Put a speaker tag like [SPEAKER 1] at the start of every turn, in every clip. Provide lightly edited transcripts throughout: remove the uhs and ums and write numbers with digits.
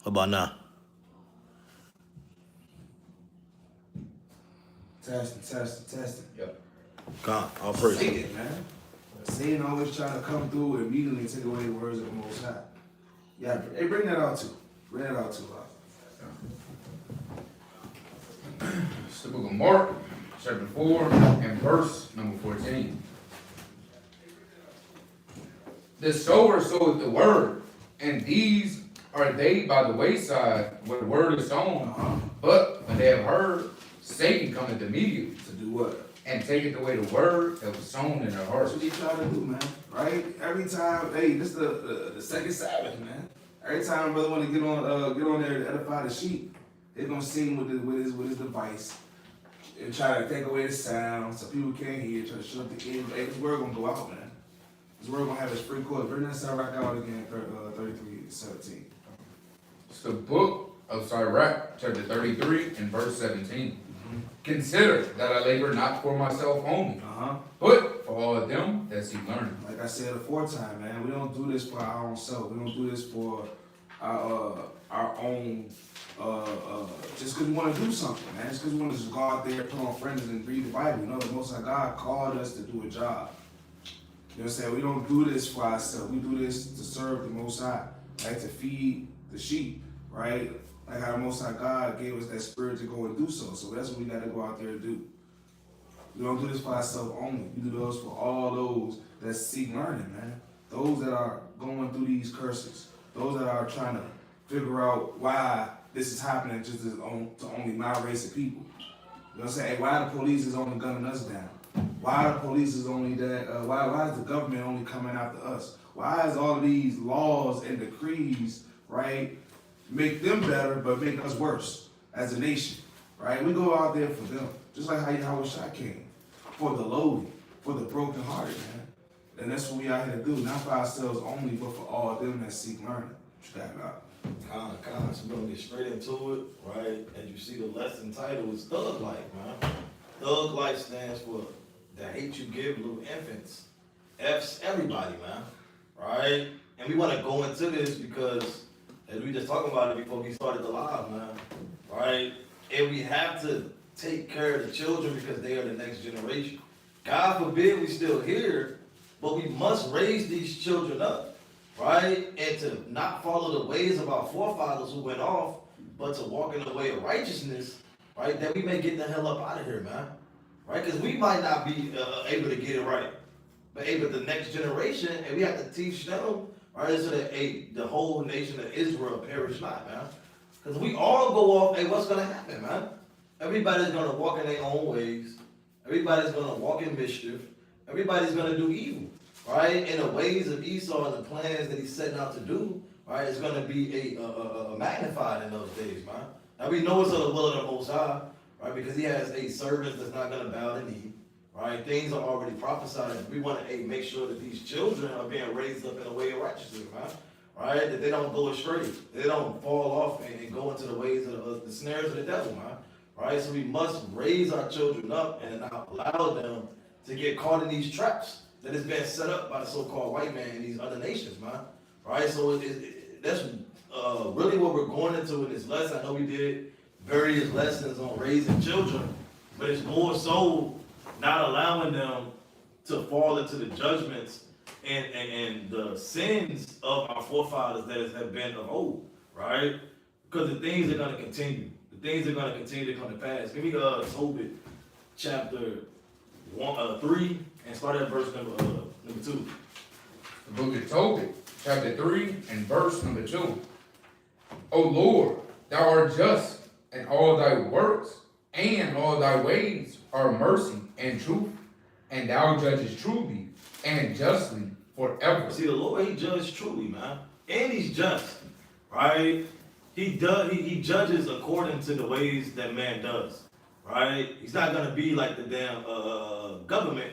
[SPEAKER 1] about now?
[SPEAKER 2] Testing.
[SPEAKER 3] Yep.
[SPEAKER 1] God, all praise.
[SPEAKER 2] Satan, man. Satan always trying to come through and immediately take away the words of the Most High. Yeah, hey, bring that out too. Bring that out too.
[SPEAKER 3] It's the book of Mark, chapter 4, and verse number 14. The sower soweth the word, and these are they by the wayside where the word is sown. But when they have heard, Satan cometh immediately
[SPEAKER 2] To do what?
[SPEAKER 3] and taketh away the word that was sown in their hearts.
[SPEAKER 2] That's what he trying to do, man. Right? Every time, hey, this is the second Sabbath, man. Every time brother want to get on there to edify the sheep, they're gonna sing with his device and try to take away the sound so people can't hear. Try to shut up the ear. Hey, this word gonna go out, man. This word gonna have its free course. Bring that sound back out again. 33:17.
[SPEAKER 3] It's the book of Sirach, chapter 33, and verse 17. Consider that I labor not for myself only, but for all of them that seek learning.
[SPEAKER 2] Like I said aforetime, man, we don't do this for our own self. We don't do this for our own, just because we want to do something, man. Just because we want to just go out there, put on friends, and read the Bible. You know, the Most High God called us to do a job. You know what I'm saying? We don't do this for ourselves. We do this to serve the Most High, right? To feed the sheep, right? Like how the Most High God gave us that spirit to go and do so. So that's what we got to go out there and do. We don't do this for ourselves only. We do those for all those that seek learning, man. Those that are going through these curses. Those that are trying to figure out why this is happening just to only my race of people. You know what I'm saying? Hey, why the police is only gunning us down? Why the police is only that? Why is the government only coming after us? Why is all of these laws and decrees, right, make them better but make us worse as a nation, right? We go out there for them, just like how Yahweh came, for the lowly, for the brokenhearted, man. And that's what we out here to do, not for ourselves only, but for all of them that seek learning. What you got out?
[SPEAKER 4] So we're gonna get straight into it, right? As you see, the lesson title is Thug Life, man. Thug Life stands for the hate you give little infants. F's everybody, man. Right? And we want to go into this because, as we just talked about it before we started the live, man. Right? And we have to take care of the children because they are the next generation. God forbid we still here, but we must raise these children up. Right? And to not follow the ways of our forefathers who went off, but to walk in the way of righteousness, right? That we may get the hell up out of here, man. Right? Because we might not be able to get it right. But the next generation, and we have to teach them, right? So that the whole nation of Israel perish not, man. Because we all go off, what's going to happen, man? Everybody's going to walk in their own ways. Everybody's going to walk in mischief. Everybody's going to do evil. Right? And the ways of Esau and the plans that he's setting out to do, right, is going to be magnified in those days, man. Now we know it's of the will of the Most High, right, because he has a servant that's not going to bow the knee, right? Things are already prophesied. We want to make sure that these children are being raised up in a way of righteousness, man. Right? That they don't go astray. They don't fall off and go into the ways of the snares of the devil, man. Right? So we must raise our children up and not allow them to get caught in these traps that has been set up by the so-called white man in these other nations, man. Right? So that's really what we're going into in this lesson. I know we did various lessons on raising children, but it's more so not allowing them to fall into the judgments and the sins of our forefathers that have been of old, right? Because the things are going to continue. The things are going to continue to come to pass. Give me Tobit chapter 3 and start at verse number 2.
[SPEAKER 3] The book of Tobit, chapter 3, and verse number 2. O Lord, thou art just, and all thy works and all thy ways are mercy and truth, and thou judgest truly and justly forever.
[SPEAKER 4] See, the Lord, he judges truly, man. And he's just, right? He judges according to the ways that man does, right? He's not going to be like the damn government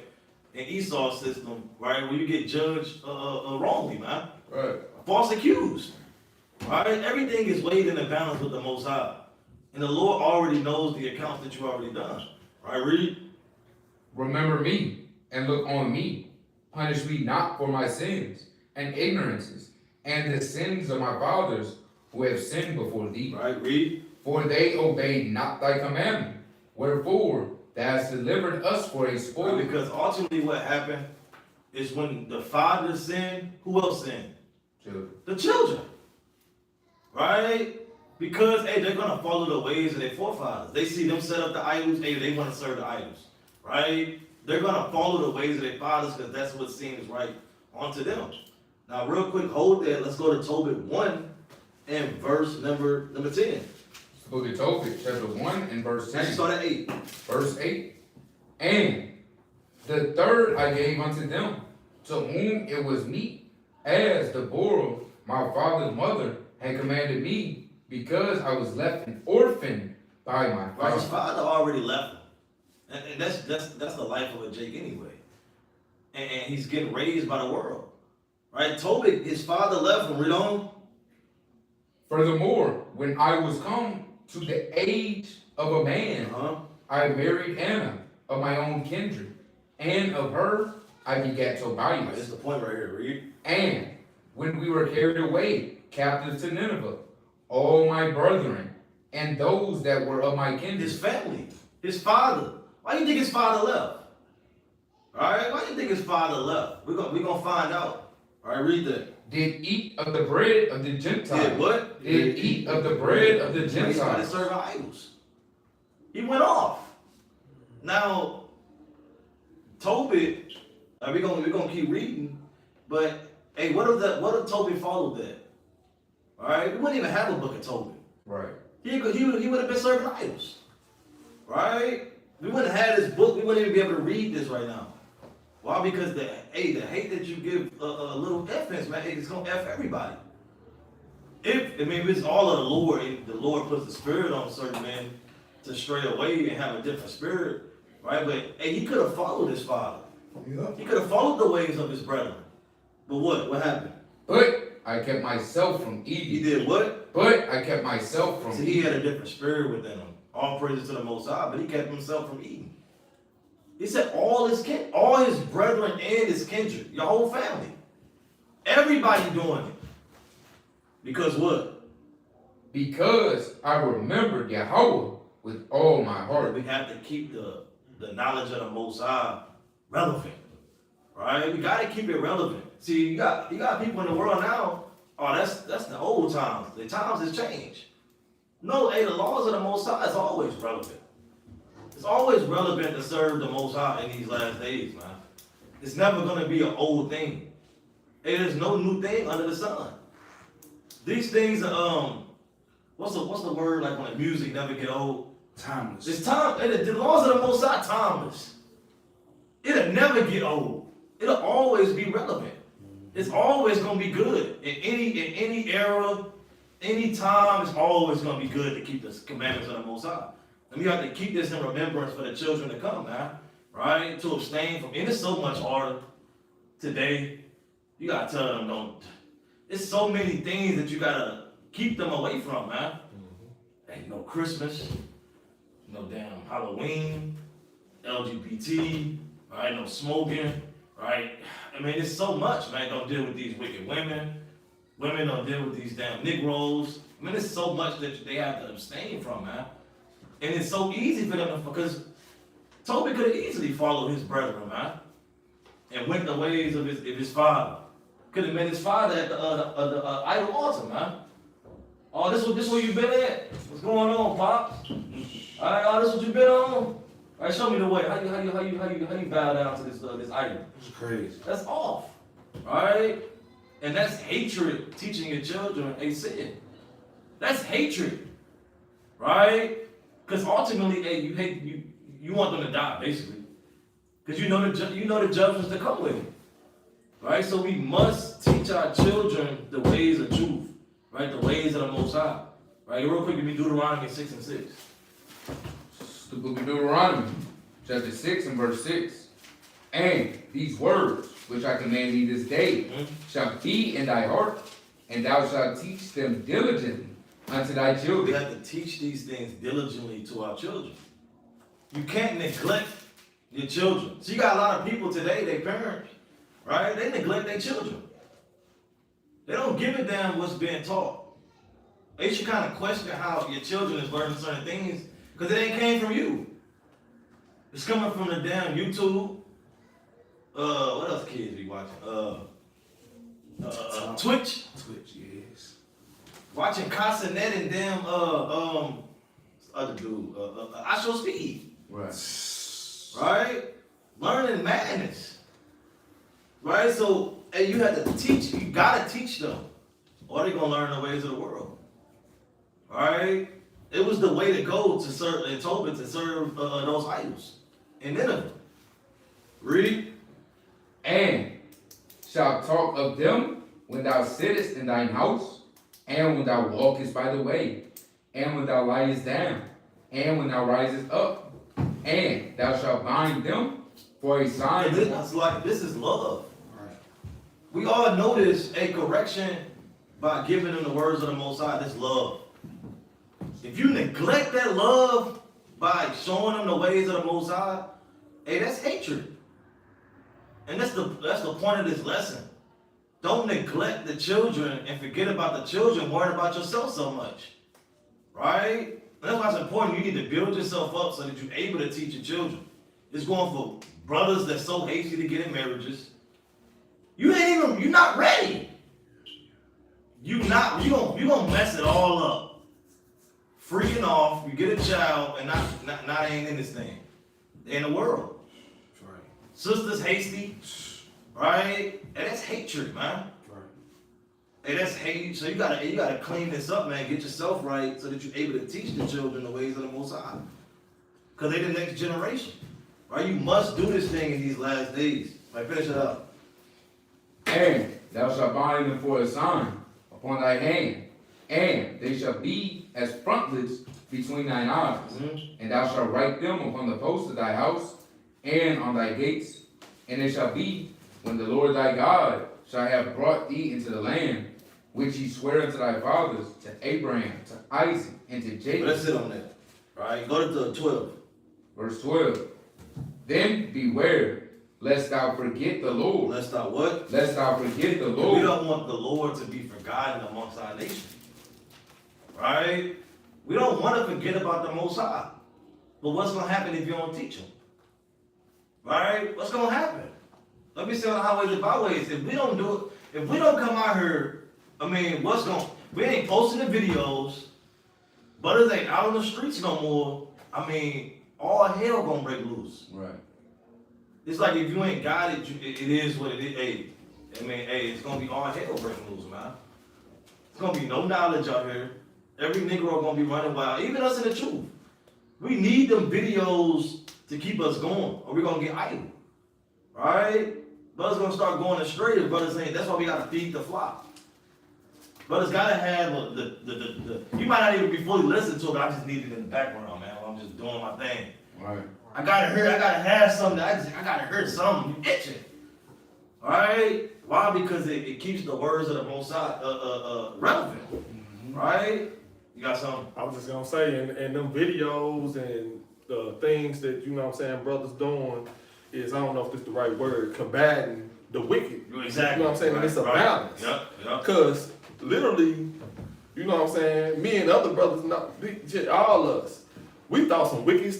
[SPEAKER 4] in Esau's system, right? Where you get judged wrongly, man.
[SPEAKER 3] Right.
[SPEAKER 4] False accused, right? Everything is weighed in the balance with the Most High. And the Lord already knows the accounts that you already done. Right, read.
[SPEAKER 3] Remember me, and look on me. Punish me not for my sins and ignorances, and the sins of my fathers, who have sinned before thee.
[SPEAKER 4] Right, read.
[SPEAKER 3] For they obeyed not thy commandment. Wherefore thou hast delivered us for a
[SPEAKER 4] Right,
[SPEAKER 3] spoil.
[SPEAKER 4] because ultimately what happened is when the father sinned, who else sinned?
[SPEAKER 3] Children.
[SPEAKER 4] The children. Right? Because, hey, they're going to follow the ways of their forefathers. They see them set up the idols, hey, they want to serve the idols. Right? They're going to follow the ways of their fathers because that's what seems right unto them. Now, real quick, hold there. Let's go to Tobit 1 and verse number 10.
[SPEAKER 3] The book of Tobit, chapter 1 and verse 10.
[SPEAKER 4] Let's start at 8.
[SPEAKER 3] Verse 8. And the third I gave unto them, to whom it was meet, as Deborah, my father's mother, had commanded me, because I was left an orphan by my
[SPEAKER 4] Right, his
[SPEAKER 3] father.
[SPEAKER 4] father already left him. And that's the life of a Jake anyway. And he's getting raised by the world. Right? Tobit, his father left him. Read on.
[SPEAKER 3] Furthermore, when I was come to the age of a man, I married Anna of my own kindred, and of her I begat
[SPEAKER 4] Right, this
[SPEAKER 3] Tobias.
[SPEAKER 4] is the point right here. Read.
[SPEAKER 3] And when we were carried away captives to Nineveh, all my brethren and those that were of my kindred,
[SPEAKER 4] His family, his father. Why do you think his father left? All right, why do you think his father left? We're gonna find out. All right, read that.
[SPEAKER 3] did eat of the bread of the Gentiles.
[SPEAKER 4] Did what?
[SPEAKER 3] Did eat of the bread of the
[SPEAKER 4] He started
[SPEAKER 3] Gentiles.
[SPEAKER 4] serving idols. He went off. Now, Tobit, we're gonna keep reading, but hey, what if Tobit followed that? All right, we wouldn't even have a book of Tobit.
[SPEAKER 3] Right.
[SPEAKER 4] He would have been serving idols. Right? We wouldn't have had this book. We wouldn't even be able to read this right now. Why? Because the hate that you give a little infants, man, it's gonna F everybody. If it's all of the Lord puts the spirit on certain men to stray away and have a different spirit, right? But hey, he could have followed his father.
[SPEAKER 3] Yeah.
[SPEAKER 4] He could have followed the ways of his brethren. But what? What happened?
[SPEAKER 3] But I kept myself from
[SPEAKER 4] He
[SPEAKER 3] eating.
[SPEAKER 4] did what?
[SPEAKER 3] But I kept myself from
[SPEAKER 4] See, he had a different spirit within him. All praises to the Most High, but he kept himself from eating. He said all his brethren and his kindred, your whole family, everybody doing it. Because what?
[SPEAKER 3] Because I remembered Yahweh with all my heart.
[SPEAKER 4] We have to keep the knowledge of the Most High relevant, right? We got to keep it relevant. See, you got people in the world now. Oh, that's the old times. The times has changed. No, hey, the laws of the Most High is always relevant. It's always relevant to serve the Most High in these last days, man. It's never gonna be an old thing. Hey, there's no new thing under the sun. These things are what's the word like when the music never get old?
[SPEAKER 2] Timeless.
[SPEAKER 4] It's time. The laws of the Most High timeless. It'll never get old. It'll always be relevant. It's always gonna be good in any era, any time. It's always gonna be good to keep the commandments of the Most High. And we have to keep this in remembrance for the children to come, man. Right? To abstain from. And it's so much harder today. You gotta tell them don't. It's so many things that you gotta keep them away from, man. Ain't no Christmas, no damn Halloween, LGBT, right? No smoking, right? I mean, it's so much, man. Don't deal with these wicked women. Women don't deal with these damn Negroes. I mean, it's so much that they have to abstain from, man. And it's so easy for them to, because Tobit could have easily followed his brethren, man, and went the ways of his father. Could have met his father at the idol altar, man. Oh, this where you been at? What's going on, pops? All right, oh, this what you been on? All right, show me the way. How you bow down to this idol?
[SPEAKER 2] It's crazy.
[SPEAKER 4] That's off, all right? And that's hatred. Teaching your children a sin. That's hatred, right? Because ultimately, hey, you hate you want them to die, basically, because you know the judgments that come with it, right? So we must teach our children the ways of truth, right? The ways of the Most High, right? Real quick, give me Deuteronomy 6:6.
[SPEAKER 3] The book of Deuteronomy, chapter 6 and verse 6. And these words which I command thee this day shall be in thy heart, and thou shalt teach them diligently unto thy
[SPEAKER 4] We
[SPEAKER 3] children.
[SPEAKER 4] have to teach these things diligently to our children. You can't neglect your children. So you got a lot of people today, they parents, right? They neglect their children. They don't give a damn what's being taught. They should kind of question how your children is learning certain things, because it ain't came from you. It's coming from the damn YouTube. What else kids be watching? Twitch.
[SPEAKER 2] Twitch, yes.
[SPEAKER 4] Watching Castanet and damn other dude, T.H.U.G. Right? Learning madness. Right? So hey, you have to teach, you gotta teach them. Or they gonna learn the ways of the world. Alright? It was the way to go to serve in Tobit to serve those idols in Nineveh. Read.
[SPEAKER 3] And shalt talk of them when thou sittest in thine house, and when thou walkest by the way, and when thou liest down, and when thou risest up, and thou shalt bind them for a sign.
[SPEAKER 4] This is love.
[SPEAKER 2] Right.
[SPEAKER 4] We all notice a correction by giving them the words of the Most High. This love. If you neglect that love by showing them the ways of the Most High, hey, that's hatred. And that's the point of this lesson. Don't neglect the children and forget about the children, worrying about yourself so much. Right? And that's why it's important. You need to build yourself up so that you're able to teach your children. It's going for brothers that's so hasty to get in marriages. You're not ready. You gonna mess it all up. Freaking off, you get a child and not ain't in this thing. They're in the world.
[SPEAKER 2] Right.
[SPEAKER 4] Sisters hasty, right? And that's hatred, man.
[SPEAKER 2] Right.
[SPEAKER 4] And that's hate. So you gotta clean this up, man. Get yourself right so that you're able to teach the children the ways of the Most High. Because they're the next generation. Right? You must do this thing in these last days. Right, finish it up.
[SPEAKER 3] And thou shalt bind them for a sign upon thy hand, and they shall be as frontlets between thine eyes.
[SPEAKER 4] Mm-hmm.
[SPEAKER 3] And thou shalt write them upon the posts of thy house, and on thy gates. And it shall be, when the Lord thy God shall have brought thee into the land, which he sware unto thy fathers, to Abraham, to Isaac, and to Jacob.
[SPEAKER 4] Let's sit on that. Right? Go to 12.
[SPEAKER 3] Verse 12. Then beware, lest thou forget the Lord.
[SPEAKER 4] Lest thou what?
[SPEAKER 3] Lest thou forget the
[SPEAKER 4] We
[SPEAKER 3] Lord.
[SPEAKER 4] don't want the Lord to be forgotten amongst our nation. Right? We don't want to forget about the Most High. But what's going to happen if you don't teach them? Right? What's going to happen? Let me say on the highways and byways. If we don't do it, if we don't come out here, we ain't posting the videos, brothers ain't out on the streets no more. All hell gonna break loose.
[SPEAKER 3] Right.
[SPEAKER 4] It's like if you ain't got it, it is what it is. Hey, it's gonna be all hell breaking loose, man. It's gonna be no knowledge out here. Every Negro gonna be running wild. Even us in the truth. We need them videos to keep us going, or we're gonna get idle. Right? Brothers gonna start going astray if brothers ain't. That's why we gotta feed the flock. Brothers gotta have the you might not even be fully listening to it, but I just need it in the background, man. While I'm just doing my thing.
[SPEAKER 3] Right.
[SPEAKER 4] I gotta have something. I gotta hear something. You itching. Alright? Why? Because it keeps the words of the Most High relevant. Mm-hmm. Right? You got something?
[SPEAKER 1] I was just gonna say, and them videos and the things that, brothers doing is, I don't know if this is the right word, combating the wicked.
[SPEAKER 4] Exactly.
[SPEAKER 1] You know what I'm saying?
[SPEAKER 4] Right,
[SPEAKER 1] It's a
[SPEAKER 4] right.
[SPEAKER 1] balance.
[SPEAKER 4] Yep.
[SPEAKER 1] Because literally, me and other brothers, all of us, we thought some wicked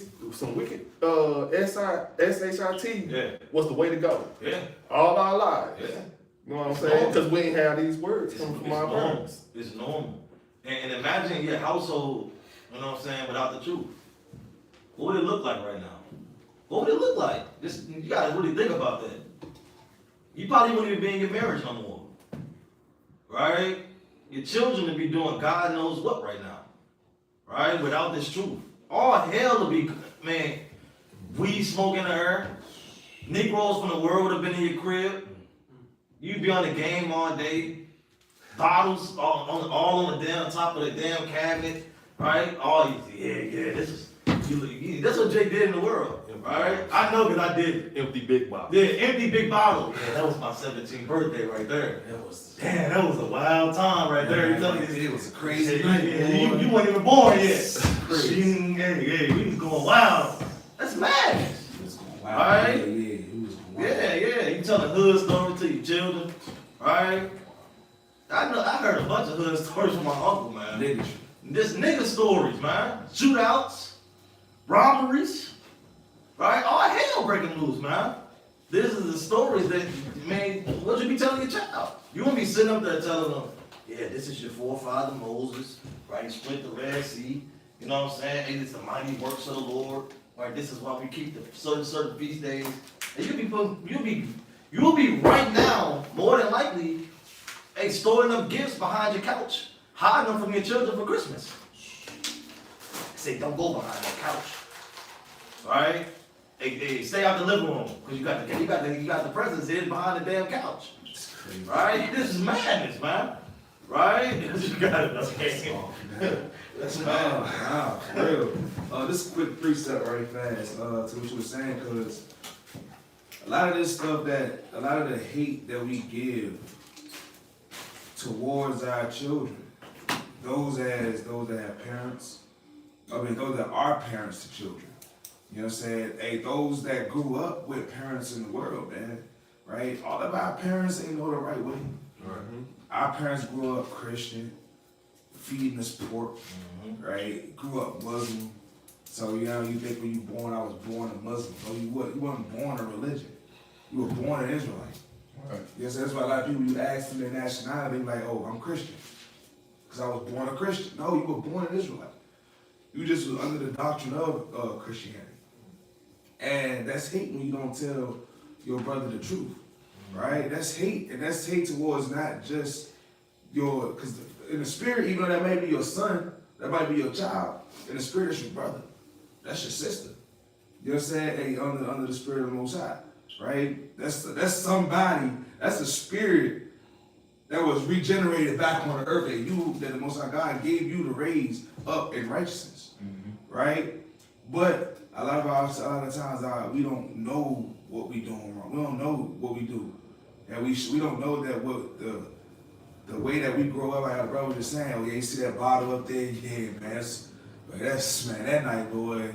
[SPEAKER 1] SHIT
[SPEAKER 4] Yeah.
[SPEAKER 1] was the way to go.
[SPEAKER 4] Yeah.
[SPEAKER 1] All our lives.
[SPEAKER 4] Yeah.
[SPEAKER 1] You know what I'm
[SPEAKER 4] It's
[SPEAKER 1] saying?
[SPEAKER 4] normal.
[SPEAKER 1] Because we ain't have these words coming from our
[SPEAKER 4] normal.
[SPEAKER 1] parents.
[SPEAKER 4] It's normal. And imagine your household, without the truth. What would it look like right now? What would it look like? You gotta really think about that. You probably wouldn't even be in your marriage no more. Right? Your children would be doing God knows what right now. Right? Without this truth. All hell would be, weed smoke in the air. Negroes from the world would have been in your crib. You'd be on the game all day. Bottles all on the damn top of the damn cabinet. Right? That's what Jake did in the world. Right? I know because I did it.
[SPEAKER 1] Empty big box.
[SPEAKER 4] Yeah, empty big bottle. Yeah, that was my 17th birthday right there. That was a wild time right there. You tell me
[SPEAKER 2] It was a crazy night.
[SPEAKER 4] you weren't even born yet. Hey, we was going wild. That's madness.
[SPEAKER 2] It was going
[SPEAKER 4] All
[SPEAKER 2] wild.
[SPEAKER 4] right.
[SPEAKER 2] Yeah, it was going wild.
[SPEAKER 4] Yeah. You tell the hood story to your children. Right? I heard a bunch of hood stories from my uncle, man.
[SPEAKER 2] Niggas.
[SPEAKER 4] This nigga stories, man. Shootouts, robberies, right? All hell breaking loose, man. This is the stories that, man, what you be telling your child? You won't be sitting up there telling them, yeah, this is your forefather Moses, right? He split the Red Sea, you know what I'm saying? And it's the mighty works of the Lord, right? This is why we keep the certain feast days. And you'll be right now, more than likely, hey, storing up gifts behind your couch, hiding them from your children for Christmas. Say, don't go behind that couch, right? Hey, stay out the living room because you got the presents hidden behind the damn couch, right? This is madness, man, right? You got it, okay? That's madness.
[SPEAKER 2] Nah, for real. This is a quick precept right fast to what you were saying, because a lot of this stuff a lot of the hate that we give towards our children, those that have parents, those that are parents to children. You know what I'm saying? Hey, those that grew up with parents in the world, man, right? All of our parents ain't know the right way.
[SPEAKER 1] Mm-hmm.
[SPEAKER 2] Our parents grew up Christian, feeding us pork, right? Grew up Muslim. So, you know, you think when you born, I was born a Muslim. No, you wasn't born a religion. You were born an Israelite.
[SPEAKER 3] Right.
[SPEAKER 2] Yes, that's why a lot of people, you ask them their nationality, they be like, oh, I'm Christian. Because I was born a Christian. No, you were born an Israelite. You just was under the doctrine of Christianity. And that's hate when you don't tell your brother the truth, right? That's hate. And that's hate towards not just because in the spirit, even though that may be your son, that might be your child, in the spirit, it's your brother. That's your sister. You know what I'm saying? Hey, under the spirit of the Most High, right? That's somebody, that's a spirit that was regenerated back on the earth that the Most High God gave you to raise up in righteousness, right? But a lot of times we don't know what we doing wrong. We don't know what we do, and we don't know that what the way that we grow up. I had a brother just saying, oh yeah, you see that bottle up there, yeah, man, that night, boy,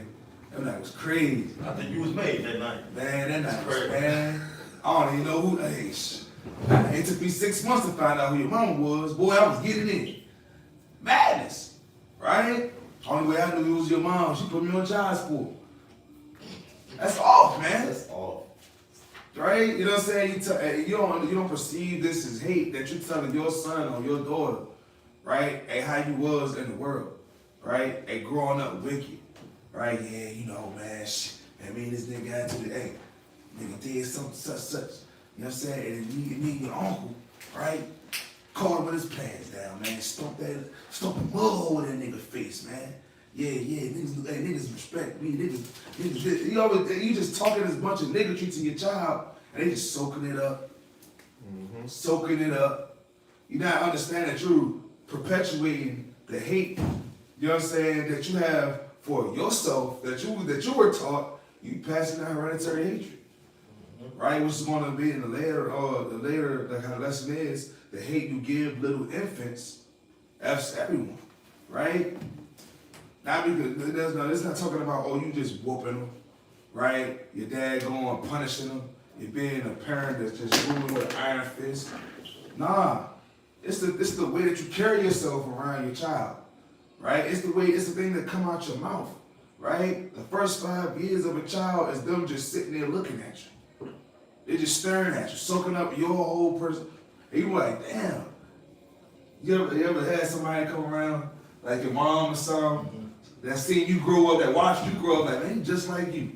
[SPEAKER 2] that night was crazy.
[SPEAKER 4] I think you was made that night.
[SPEAKER 2] Man, that night was
[SPEAKER 4] crazy.
[SPEAKER 2] man. I don't even know who. It took me 6 months to find out who your mama was. Boy, I was getting in. Madness, right? Only way I knew it was your mom. She put me on child support. That's off, man.
[SPEAKER 4] That's all.
[SPEAKER 2] Right? You know what I'm saying? You don't perceive this as hate that you're telling your son or your daughter, right? Hey, how you was in the world, right? Hey, growing up wicked, right? Yeah, you know, man. I mean, this nigga got to the nigga did something such. You know what I'm saying? And me and your uncle, right? Caught him with his pants down, man. Stomp a mud over that nigga face, man. Yeah, niggas respect me. Niggas, you just talking this bunch of niggatry to your child, and they just soaking it up. Soaking it up. You not understand that you're perpetuating the hate, you know what I'm saying, that you have for yourself, that you were taught, you passing that hereditary hatred. Right, which is going to be in the later the kind of lesson is the hate you give little infants, F's everyone, right? Not because it's not talking about you just whooping them, right? Your dad going punishing them, you being a parent that's just ruling with an iron fist. Nah, it's the way that you carry yourself around your child, right? It's the thing that come out your mouth, right? The first 5 years of a child is them just sitting there looking at you. They're just staring at you, soaking up your whole person. And you like, damn. You ever had somebody come around, like your mom or something, that seen you grow up, that watched you grow up, like, man, just like you.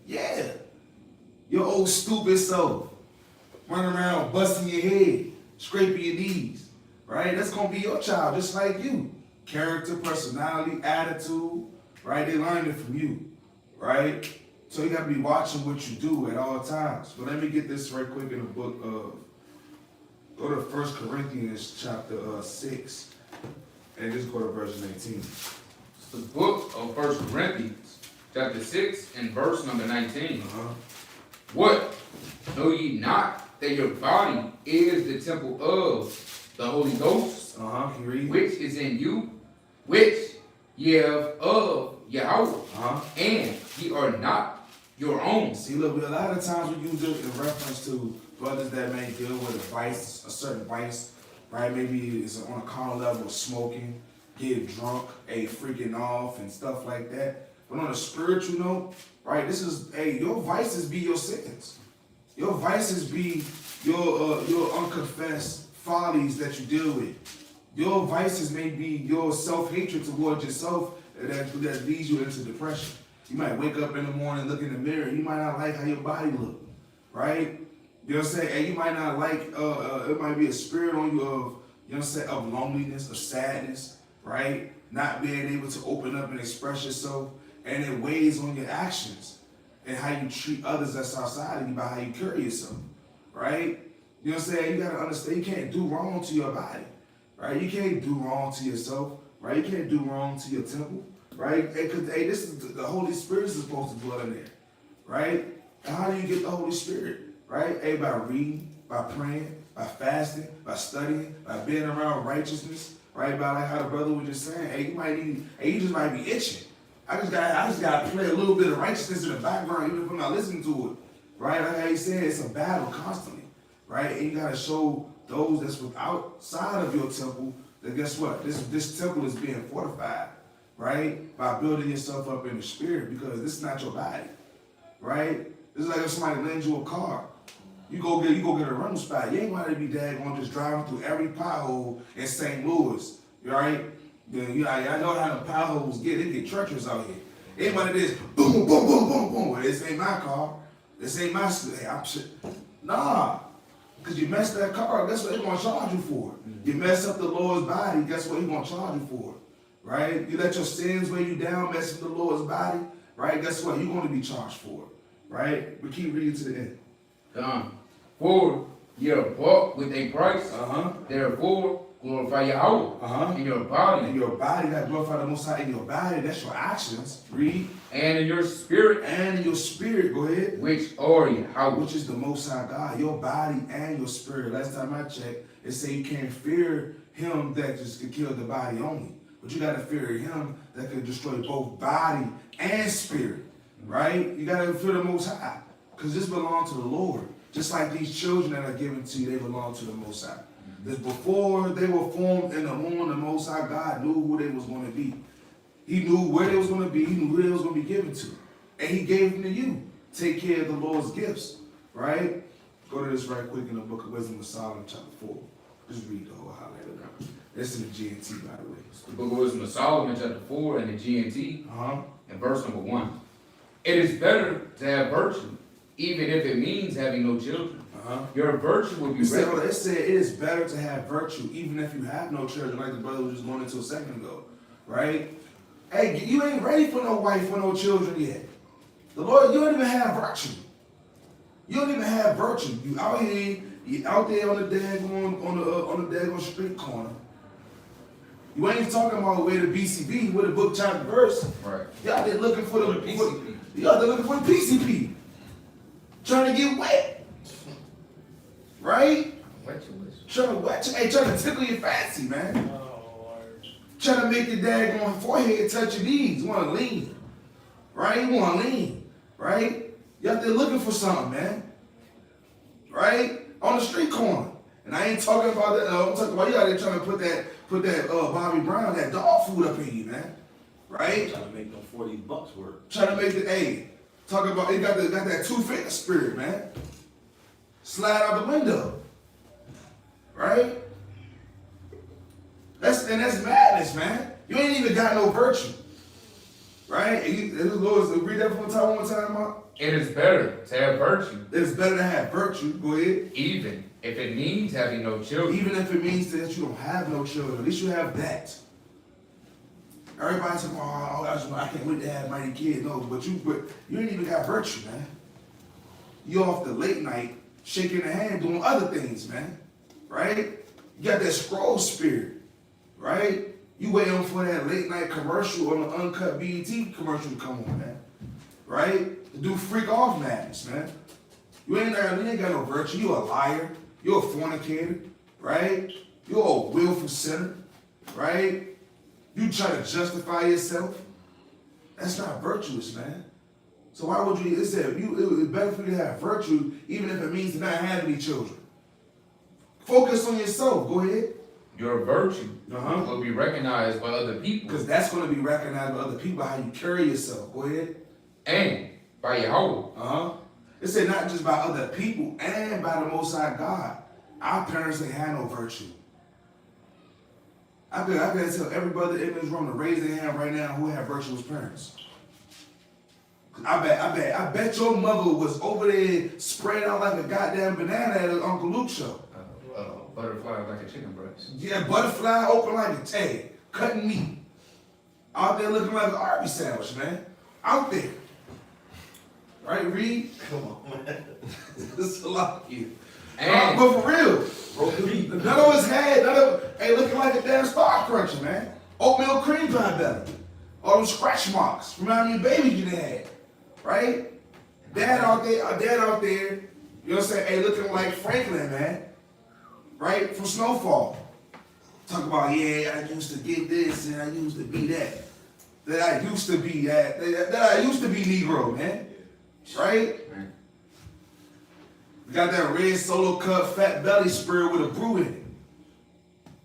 [SPEAKER 2] Yeah. Your old stupid self. Running around, busting your head, scraping your knees. Right? That's going to be your child, just like you. Character, personality, attitude. Right? They learned it from you. Right? So you got to be watching what you do at all times. But let me get this right quick in the book of, go to 1 Corinthians chapter 6, and just go to verse 19.
[SPEAKER 3] It's the book of 1 Corinthians, chapter 6, and verse number 19. What? Know ye not that your body is the temple of the Holy Ghost,
[SPEAKER 2] Can you read?
[SPEAKER 3] which is in you, which ye have of Yahweh, and ye are not your own.
[SPEAKER 2] See, look, a lot of times we use it in reference to brothers that may deal with a certain vice, right? Maybe it's on a carnal level of smoking, getting drunk, freaking off and stuff like that. But on a spiritual note, right, this is, your vices be your sins. Your vices be your unconfessed follies that you deal with. Your vices may be your self-hatred towards yourself that leads you into depression. You might wake up in the morning, look in the mirror, you might not like how your body look, right? You know what I'm saying? And you might not like, it might be a spirit on you of, you know what I'm saying, of loneliness, of sadness, right? Not being able to open up and express yourself, and it weighs on your actions and how you treat others that's outside of you by how you carry yourself, right? You know what I'm saying? You gotta understand, you can't do wrong to your body, right? You can't do wrong to yourself, right? You can't do wrong to your temple, right? Because this is the Holy Spirit is supposed to dwell in there, right? And how do you get the Holy Spirit, right? By reading, by praying, by fasting, by studying, by being around righteousness, right? By like how the brother was just saying, you might need, you just might be itching. I just gotta play a little bit of righteousness in the background, even if I'm not listening to it, right? Like how he said, it's a battle constantly, right? And you gotta show those that's outside of your temple that guess what? This temple is being fortified, right? By building yourself up in the spirit, because this is not your body, right? This is like if somebody lends you a car. You go get a rental spot. You ain't gonna be daggone just driving through every pothole in St. Louis, right? I know how the potholes get. They get treacherous out here. Anybody this boom, boom, boom, boom, boom. Well, this ain't my car. This ain't my shit. Nah, because you messed that car up. Guess what? They're gonna charge you for it. You mess up the Lord's body. Guess what? He's gonna charge you for it, right? You let your sins weigh you down, mess up the Lord's body, right? Guess what? You're gonna be charged for it, right? We keep reading to the end.
[SPEAKER 3] For ye are bought with a price. Therefore, glorify Yahweh in your body.
[SPEAKER 2] In your body, that glorify the Most High in your body. That's your actions. Read.
[SPEAKER 3] And in your spirit.
[SPEAKER 2] And in your spirit. Go ahead.
[SPEAKER 3] Which are Yahweh.
[SPEAKER 2] Which is the Most High God. Your body and your spirit. Last time I checked, it said you can't fear him that just could kill the body only. But you got to fear him that could destroy both body and spirit. Right? You got to fear the Most High. Because this belongs to the Lord. Just like these children that are given to you, they belong to the Most High. That before they were formed in the womb, the Most High God knew who they was going to be. He knew where they was going to be. He knew who they was going to be given to. And he gave them to you. Take care of the Lord's gifts. Right? Go to this right quick in the book of Wisdom of Solomon, chapter 4. Just read the whole highlight. It's in the GNT, by the way.
[SPEAKER 3] It's the book of Wisdom of Solomon, chapter 4, and the GNT, and verse number 1. It is better to have virtue, even if it means having no children. Your virtue will be ready.
[SPEAKER 2] It said it is better to have virtue even if you have no children, like the brother was just going into a second ago, right? Hey, you ain't ready for no wife or no children yet. The Lord, you don't even have virtue. You don't even have virtue. You out here, you out there on the daggone street corner. You ain't talking about where the BCB, where the book chapter verse.
[SPEAKER 3] Right.
[SPEAKER 2] You out there looking for the
[SPEAKER 3] PCP.
[SPEAKER 2] You out there looking for the PCP. Trying to get wet. Right? Trying to tickle your fancy, man. Trying to make your daggone forehead touch your knees. You want to lean. Right? You want to lean. Right? You out there looking for something, man. Right? On the street corner. And I ain't talking about that. I'm talking about you out there trying to put that Bobby Brown, that dog food up in you, man. Right?
[SPEAKER 4] Trying to make them $40 work.
[SPEAKER 2] Trying to make it, talking about, it got that two-finger spirit, man. Slide out the window. Right? That's madness, man. You ain't even got no virtue. Right? Lord, read that one time, Mark.
[SPEAKER 3] It is better to have virtue.
[SPEAKER 2] It is better to have virtue. Go ahead.
[SPEAKER 3] Even if it means having no children.
[SPEAKER 2] Even if it means that you don't have no children. At least you have that. Everybody's saying, I can't wait to have mighty kids. No, but you ain't even got virtue, man. You off the late night, shaking the hand, doing other things, man. Right? You got that scroll spirit. Right? You waiting for that late night commercial on the uncut BET commercial to come on, man. Right? To do freak off madness, man. You ain't got no virtue. You a liar. You're a fornicator. Right? You're a willful sinner. Right? You try to justify yourself. That's not virtuous, man. So why would you, it said, it's better for you to have virtue, even if it means to not have any children. Focus on yourself. Go ahead.
[SPEAKER 3] your virtue
[SPEAKER 2] Uh-huh.
[SPEAKER 3] will be recognized by other people.
[SPEAKER 2] Because that's going to be recognized by other people, how you carry yourself. Go ahead.
[SPEAKER 3] And by Yahweh.
[SPEAKER 2] Uh-huh. It said not just by other people and by the Most High God. Our parents ain't had no virtue. I gotta tell every brother in this room to raise their hand right now who had virtuous parents. I bet your mother was over there spread out like a goddamn banana at Uncle Luke's show.
[SPEAKER 3] Butterfly like a chicken breast.
[SPEAKER 2] Yeah, butterfly open like a tag, cutting meat. Out there looking like an Arby's sandwich, man. Out there. Right, Reed?
[SPEAKER 4] Come on, man.
[SPEAKER 2] This is a lot of you.
[SPEAKER 3] And
[SPEAKER 2] But for real,
[SPEAKER 4] Broken meat.
[SPEAKER 2] none of us had, hey, looking like a damn Star Cruncher, man. Oatmeal cream pie belly. All them scratch marks from how many babies you had, right? Dad out there, you know what I'm saying? Hey, looking like Franklin, man. Right? From Snowfall. Talk about, yeah, I used to get this and I used to be that. That I used to be that. That I used to be Negro, man. Right?
[SPEAKER 3] man,
[SPEAKER 2] Got that red solo cup fat belly spirit with a brew in it.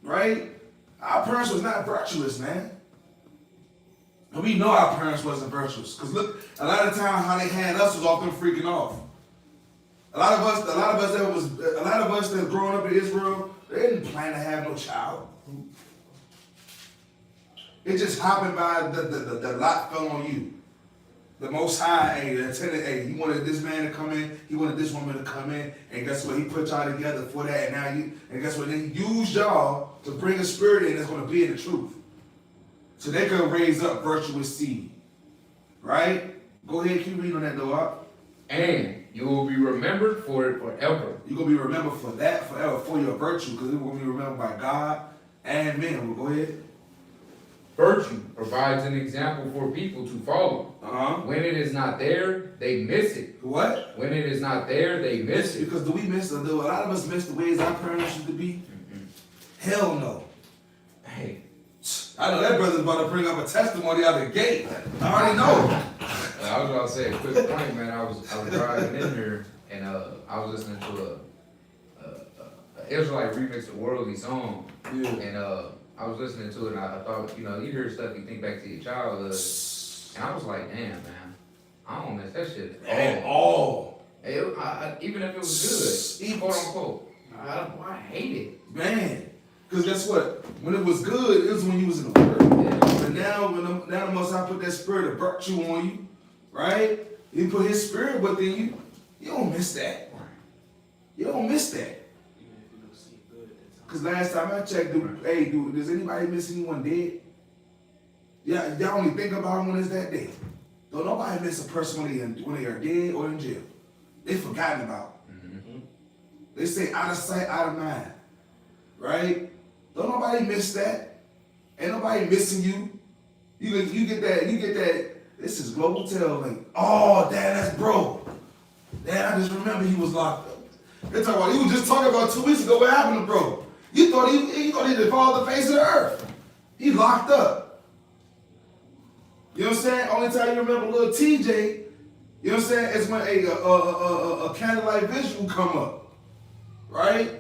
[SPEAKER 2] Right? Our parents was not virtuous, man. And we know our parents wasn't virtuous. Because look, a lot of times how they had us was off them freaking off. A lot of us that growing up in Israel, they didn't plan to have no child. It just happened by the lot fell on you. The Most High, hey, the attendant, hey, he wanted this man to come in, he wanted this woman to come in, and guess what? He put y'all together for that, and guess what? Then he used y'all to bring a spirit in that's going to be in the truth. So they could raise up virtuous seed. Right? Go ahead, keep reading on that, though.
[SPEAKER 3] and you will be remembered for it forever.
[SPEAKER 2] You're going to be remembered for that forever, for your virtue, because it will be remembered by God and men. Well, go ahead.
[SPEAKER 3] Virtue provides an example for people to follow.
[SPEAKER 2] Uh-huh.
[SPEAKER 3] When it is not there, they miss it.
[SPEAKER 2] What?
[SPEAKER 3] When it is not there, they miss it.
[SPEAKER 2] Because do we miss, do a lot of us miss the ways our parents used to be? Hell no.
[SPEAKER 3] Hey,
[SPEAKER 2] I know that brother's about to bring up a testimony out the gate. I already know.
[SPEAKER 3] I was about to say a quick point, man. I was driving in here and I was listening to a Israelite remix of Worldly Song.
[SPEAKER 2] Yeah.
[SPEAKER 3] And I was listening to it and I thought, you hear stuff, you think back to your childhood. And I was like, damn, man, I don't miss that shit
[SPEAKER 2] At all.
[SPEAKER 3] Even if it was good, quote unquote, I hate it.
[SPEAKER 2] Man. Because guess what? When it was good, it was when you was in the word.
[SPEAKER 3] Yeah.
[SPEAKER 2] But now, now the Most High put that spirit of virtue on you, right? He put his spirit within you. You don't miss that. You don't miss that. Because last time I checked, dude, does anybody miss anyone dead? Yeah, y'all only think about them when it's that day. Don't nobody miss a person when they are dead or in jail. They forgotten about.
[SPEAKER 3] Mm-hmm.
[SPEAKER 2] They say out of sight, out of mind. Right? Don't nobody miss that. Ain't nobody missing you. You get that. This is global tell like, oh, Dad, that's bro. Dad, I just remember he was locked up. They talk about, he was just talking about 2 weeks ago what happened to bro. You thought he had fall the face of the earth. He locked up. You know what I'm saying? Only time you remember little TJ, you know what I'm saying, is when a candlelight visual come up. Right?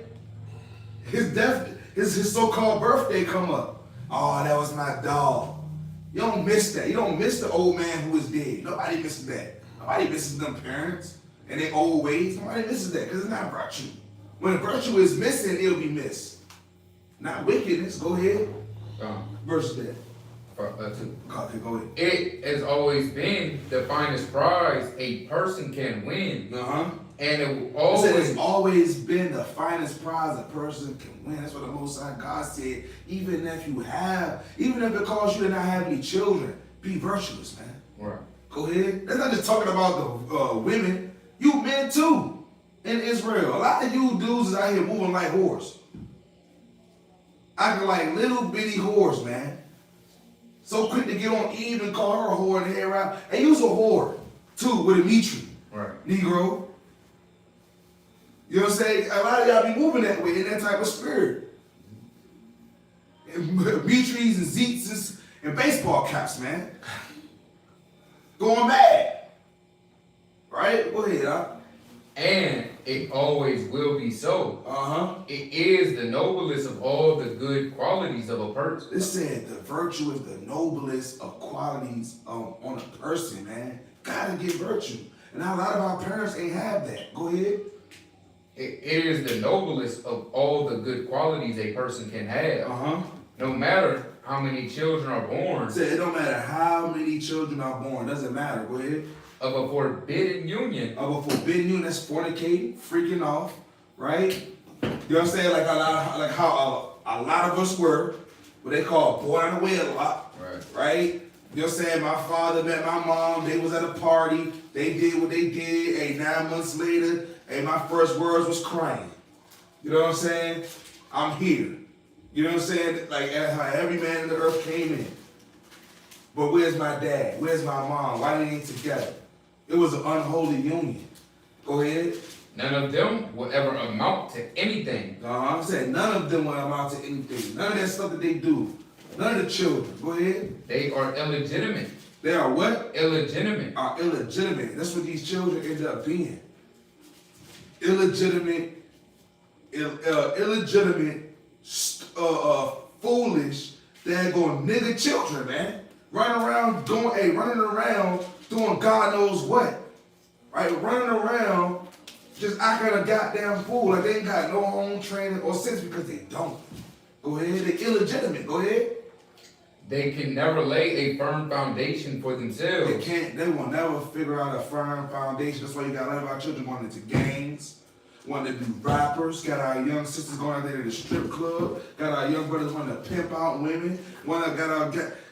[SPEAKER 2] His so-called birthday come up. Oh, that was my dog. You don't miss that. You don't miss the old man who is dead. Nobody misses that. Nobody misses them parents and their old ways. Nobody misses that because it's not virtue. When virtue is missing, it'll be missed. Not wickedness. Go ahead. Verse that. Okay, go ahead.
[SPEAKER 3] It has always been the finest prize a person can win.
[SPEAKER 2] Uh-huh.
[SPEAKER 3] And it will
[SPEAKER 2] It's always been the finest prize a person can win. That's what the Most High God said. Even if it caused you to not have any children, be virtuous, man.
[SPEAKER 3] Right.
[SPEAKER 2] Go ahead. That's not just talking about the women. You men too in Israel. A lot of you dudes is out here moving like whores. Acting like little bitty whores, man. So quick to get on Eve and call her a whore and hair out. And you was a whore too with a Mitri.
[SPEAKER 3] Right.
[SPEAKER 2] Negro. You know what I'm saying? A lot of y'all be moving that way in that type of spirit. Mitris and Zeets and baseball caps, man. Going mad. Right? Go ahead, huh?
[SPEAKER 3] And It always will be so.
[SPEAKER 2] Uh-huh.
[SPEAKER 3] It is the noblest of all the good qualities of a person.
[SPEAKER 2] It said the virtue is the noblest of qualities on a person, man. Gotta get virtue. And now a lot of our parents ain't have that. Go ahead.
[SPEAKER 3] It is the noblest of all the good qualities a person can have.
[SPEAKER 2] Uh-huh.
[SPEAKER 3] No matter how many children are born
[SPEAKER 2] Said it don't matter how many children are born. Doesn't matter. Go ahead.
[SPEAKER 3] of a forbidden union.
[SPEAKER 2] Of a forbidden union, that's fornicating, freaking off, right? You know what I'm saying? Like how a lot of us were, what they call born on the way a lot, right? You know what I'm saying? My father met my mom, they was at a party, they did what they did, 9 months later, my first words was crying. You know what I'm saying? I'm here. You know what I'm saying? Like how every man in the earth came in. But where's my dad? Where's my mom? Why they ain't together? It was an unholy union. Go ahead.
[SPEAKER 3] None of them will ever amount to anything.
[SPEAKER 2] I'm saying none of them will amount to anything. None of that stuff that they do. None of the children. Go ahead.
[SPEAKER 3] They are illegitimate.
[SPEAKER 2] They are what?
[SPEAKER 3] Illegitimate.
[SPEAKER 2] Are illegitimate. That's what these children end up being. Illegitimate, foolish, daggone nigga children, man. Running around doing God knows what. Right? Running around just acting a goddamn fool. Like they ain't got no home training or sense because they don't. Go ahead. They're illegitimate. Go ahead.
[SPEAKER 3] They can never lay a firm foundation for themselves.
[SPEAKER 2] They will never figure out a firm foundation. That's why you got a lot of our children going into gangs, wanting to be rappers, got our young sisters going out there to the strip club, got our young brothers wanting to pimp out women,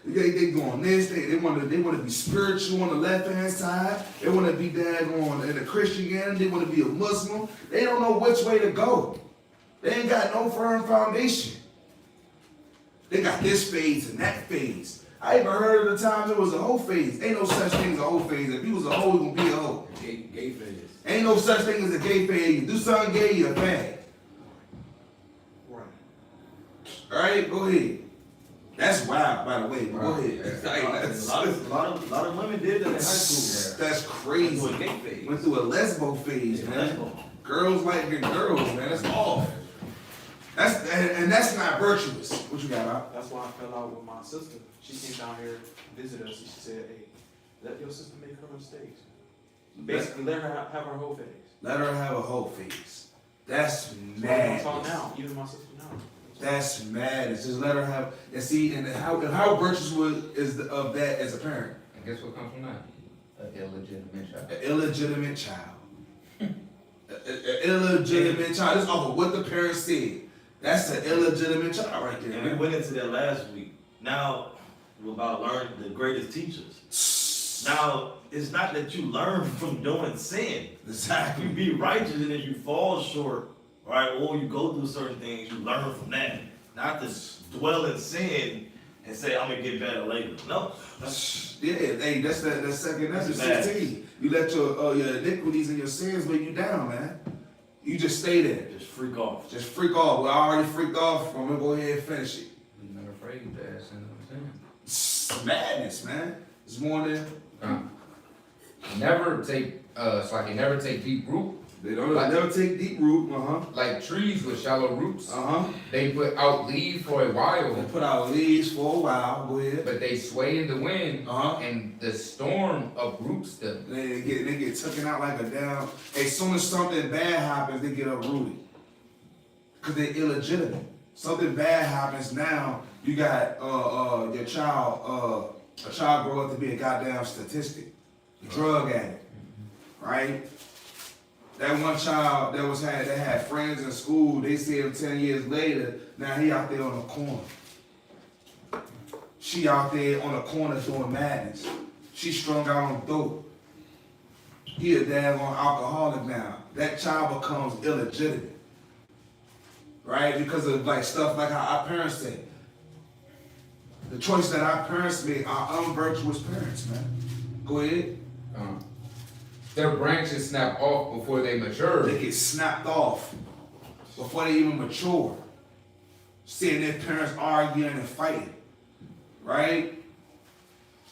[SPEAKER 2] they doing this, they want to be spiritual on the left hand side, they want to be daggone in the Christianity, they want to be a Muslim, they don't know which way to go. They ain't got no firm foundation. They got this phase and that phase. I even heard of the times there was a hoe phase. Ain't no such thing as a hoe phase. If you was a hoe, you gonna be a hoe.
[SPEAKER 4] Gay phase.
[SPEAKER 2] Ain't no such thing as a gay phase. You do something gay, you're a fag.
[SPEAKER 4] Right.
[SPEAKER 2] Alright, go ahead. That's wild, by the way, but go ahead.
[SPEAKER 4] A lot of women did that in high school.
[SPEAKER 2] That's crazy.
[SPEAKER 4] Went through a gay phase.
[SPEAKER 2] Went through a lesbo phase, man. Girls like good girls, man. That's off. That's not virtuous. What you got out?
[SPEAKER 5] That's why I fell out with my sister. She came down here, visited us, and she said, "Hey, let your sister make her mistakes. Basically, let her have her whole phase."
[SPEAKER 2] Let her have a whole phase. That's
[SPEAKER 5] So
[SPEAKER 2] mad.
[SPEAKER 5] I'm talking now, even my sister now.
[SPEAKER 2] That's mad. It's just let her have. And see, and how virtuous of that as a parent?
[SPEAKER 3] And guess what comes from that? An illegitimate child.
[SPEAKER 2] An illegitimate child. An illegitimate child. This is off of what the parents said. That's an illegitimate child right there.
[SPEAKER 4] And we went into that last week. Now we're about learning the greatest teachers. Now it's not that you learn from doing sin.
[SPEAKER 2] Exactly.
[SPEAKER 4] You be righteous, and if you fall short, right, or you go through certain things, you learn from that. Not to dwell in sin and say I'm gonna get better later. No.
[SPEAKER 2] Yeah, hey, that's the second. That's
[SPEAKER 4] Bad.
[SPEAKER 2] 16. You let your iniquities and your sins weigh you down, man. You just stay there.
[SPEAKER 4] Just freak off.
[SPEAKER 2] Just freak off. Well, I already freaked off. I'm gonna go ahead and finish it.
[SPEAKER 3] You're not afraid to ask anything.
[SPEAKER 2] It's madness, man. It's more than
[SPEAKER 3] Never take, it's like they never take deep root.
[SPEAKER 2] they don't never take deep root.
[SPEAKER 3] Like trees with shallow roots.
[SPEAKER 2] They
[SPEAKER 3] They put out leaves for a while,
[SPEAKER 2] put out leaves for a while. Go ahead.
[SPEAKER 3] but they sway in the wind,
[SPEAKER 2] Uh-huh.
[SPEAKER 3] and the storm uproots them.
[SPEAKER 2] They get taken out like a down. As soon as something bad happens, they get uprooted. Cause they're illegitimate. Something bad happens now, you got your child, a child grow up to be a goddamn statistic, a drug addict, right? That one child that had friends in school, they see him 10 years later, now he out there on the corner. She out there on the corner doing madness. She strung out on dope. He a daggone alcoholic now. That child becomes illegitimate. Right? Because of like stuff like how our parents say. The choice that our parents made are unvirtuous parents, man. Go ahead.
[SPEAKER 3] Their branches snap off before they mature.
[SPEAKER 2] They get snapped off before they even mature. Seeing their parents arguing and fighting. Right?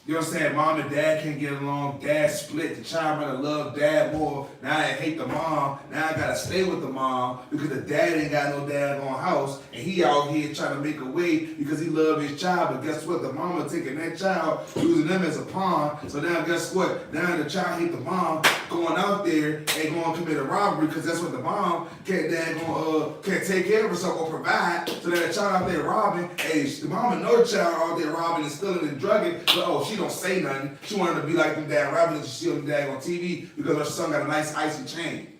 [SPEAKER 2] You know what I'm saying? Mom and dad can't get along. Dad split. The child might have loved dad more. Now I hate the mom. Now I gotta stay with the mom because the dad ain't got no daggone house. And he out here trying to make a way because he love his child. But guess what? The mama taking that child, using them as a pawn. So now guess what? Now the child hate the mom, going out there and going to commit a robbery because that's what the mom can't take care of herself or provide. So that the child out there robbing. Hey, the mama know the child out there robbing and stealing and drugging. But oh, she don't say nothing. She wanted to be like them dad rappers and she see them dad on TV because her son got a nice icy chain.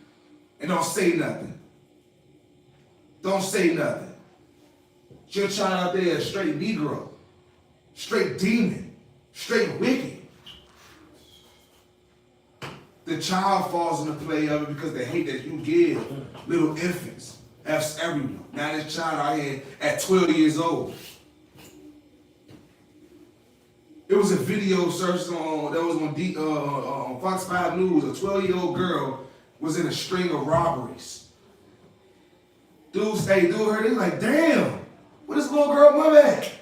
[SPEAKER 2] And don't say nothing. Don't say nothing. Your child out there is straight Negro, straight demon, straight wicked. The child falls in the play of it because the hate that you give little infants. That's everyone. Now this child out here at 12 years old. It was a video searched on Fox 5 News. A 12-year-old girl was in a string of robberies. Dude heard it like, damn, where this little girl mother at?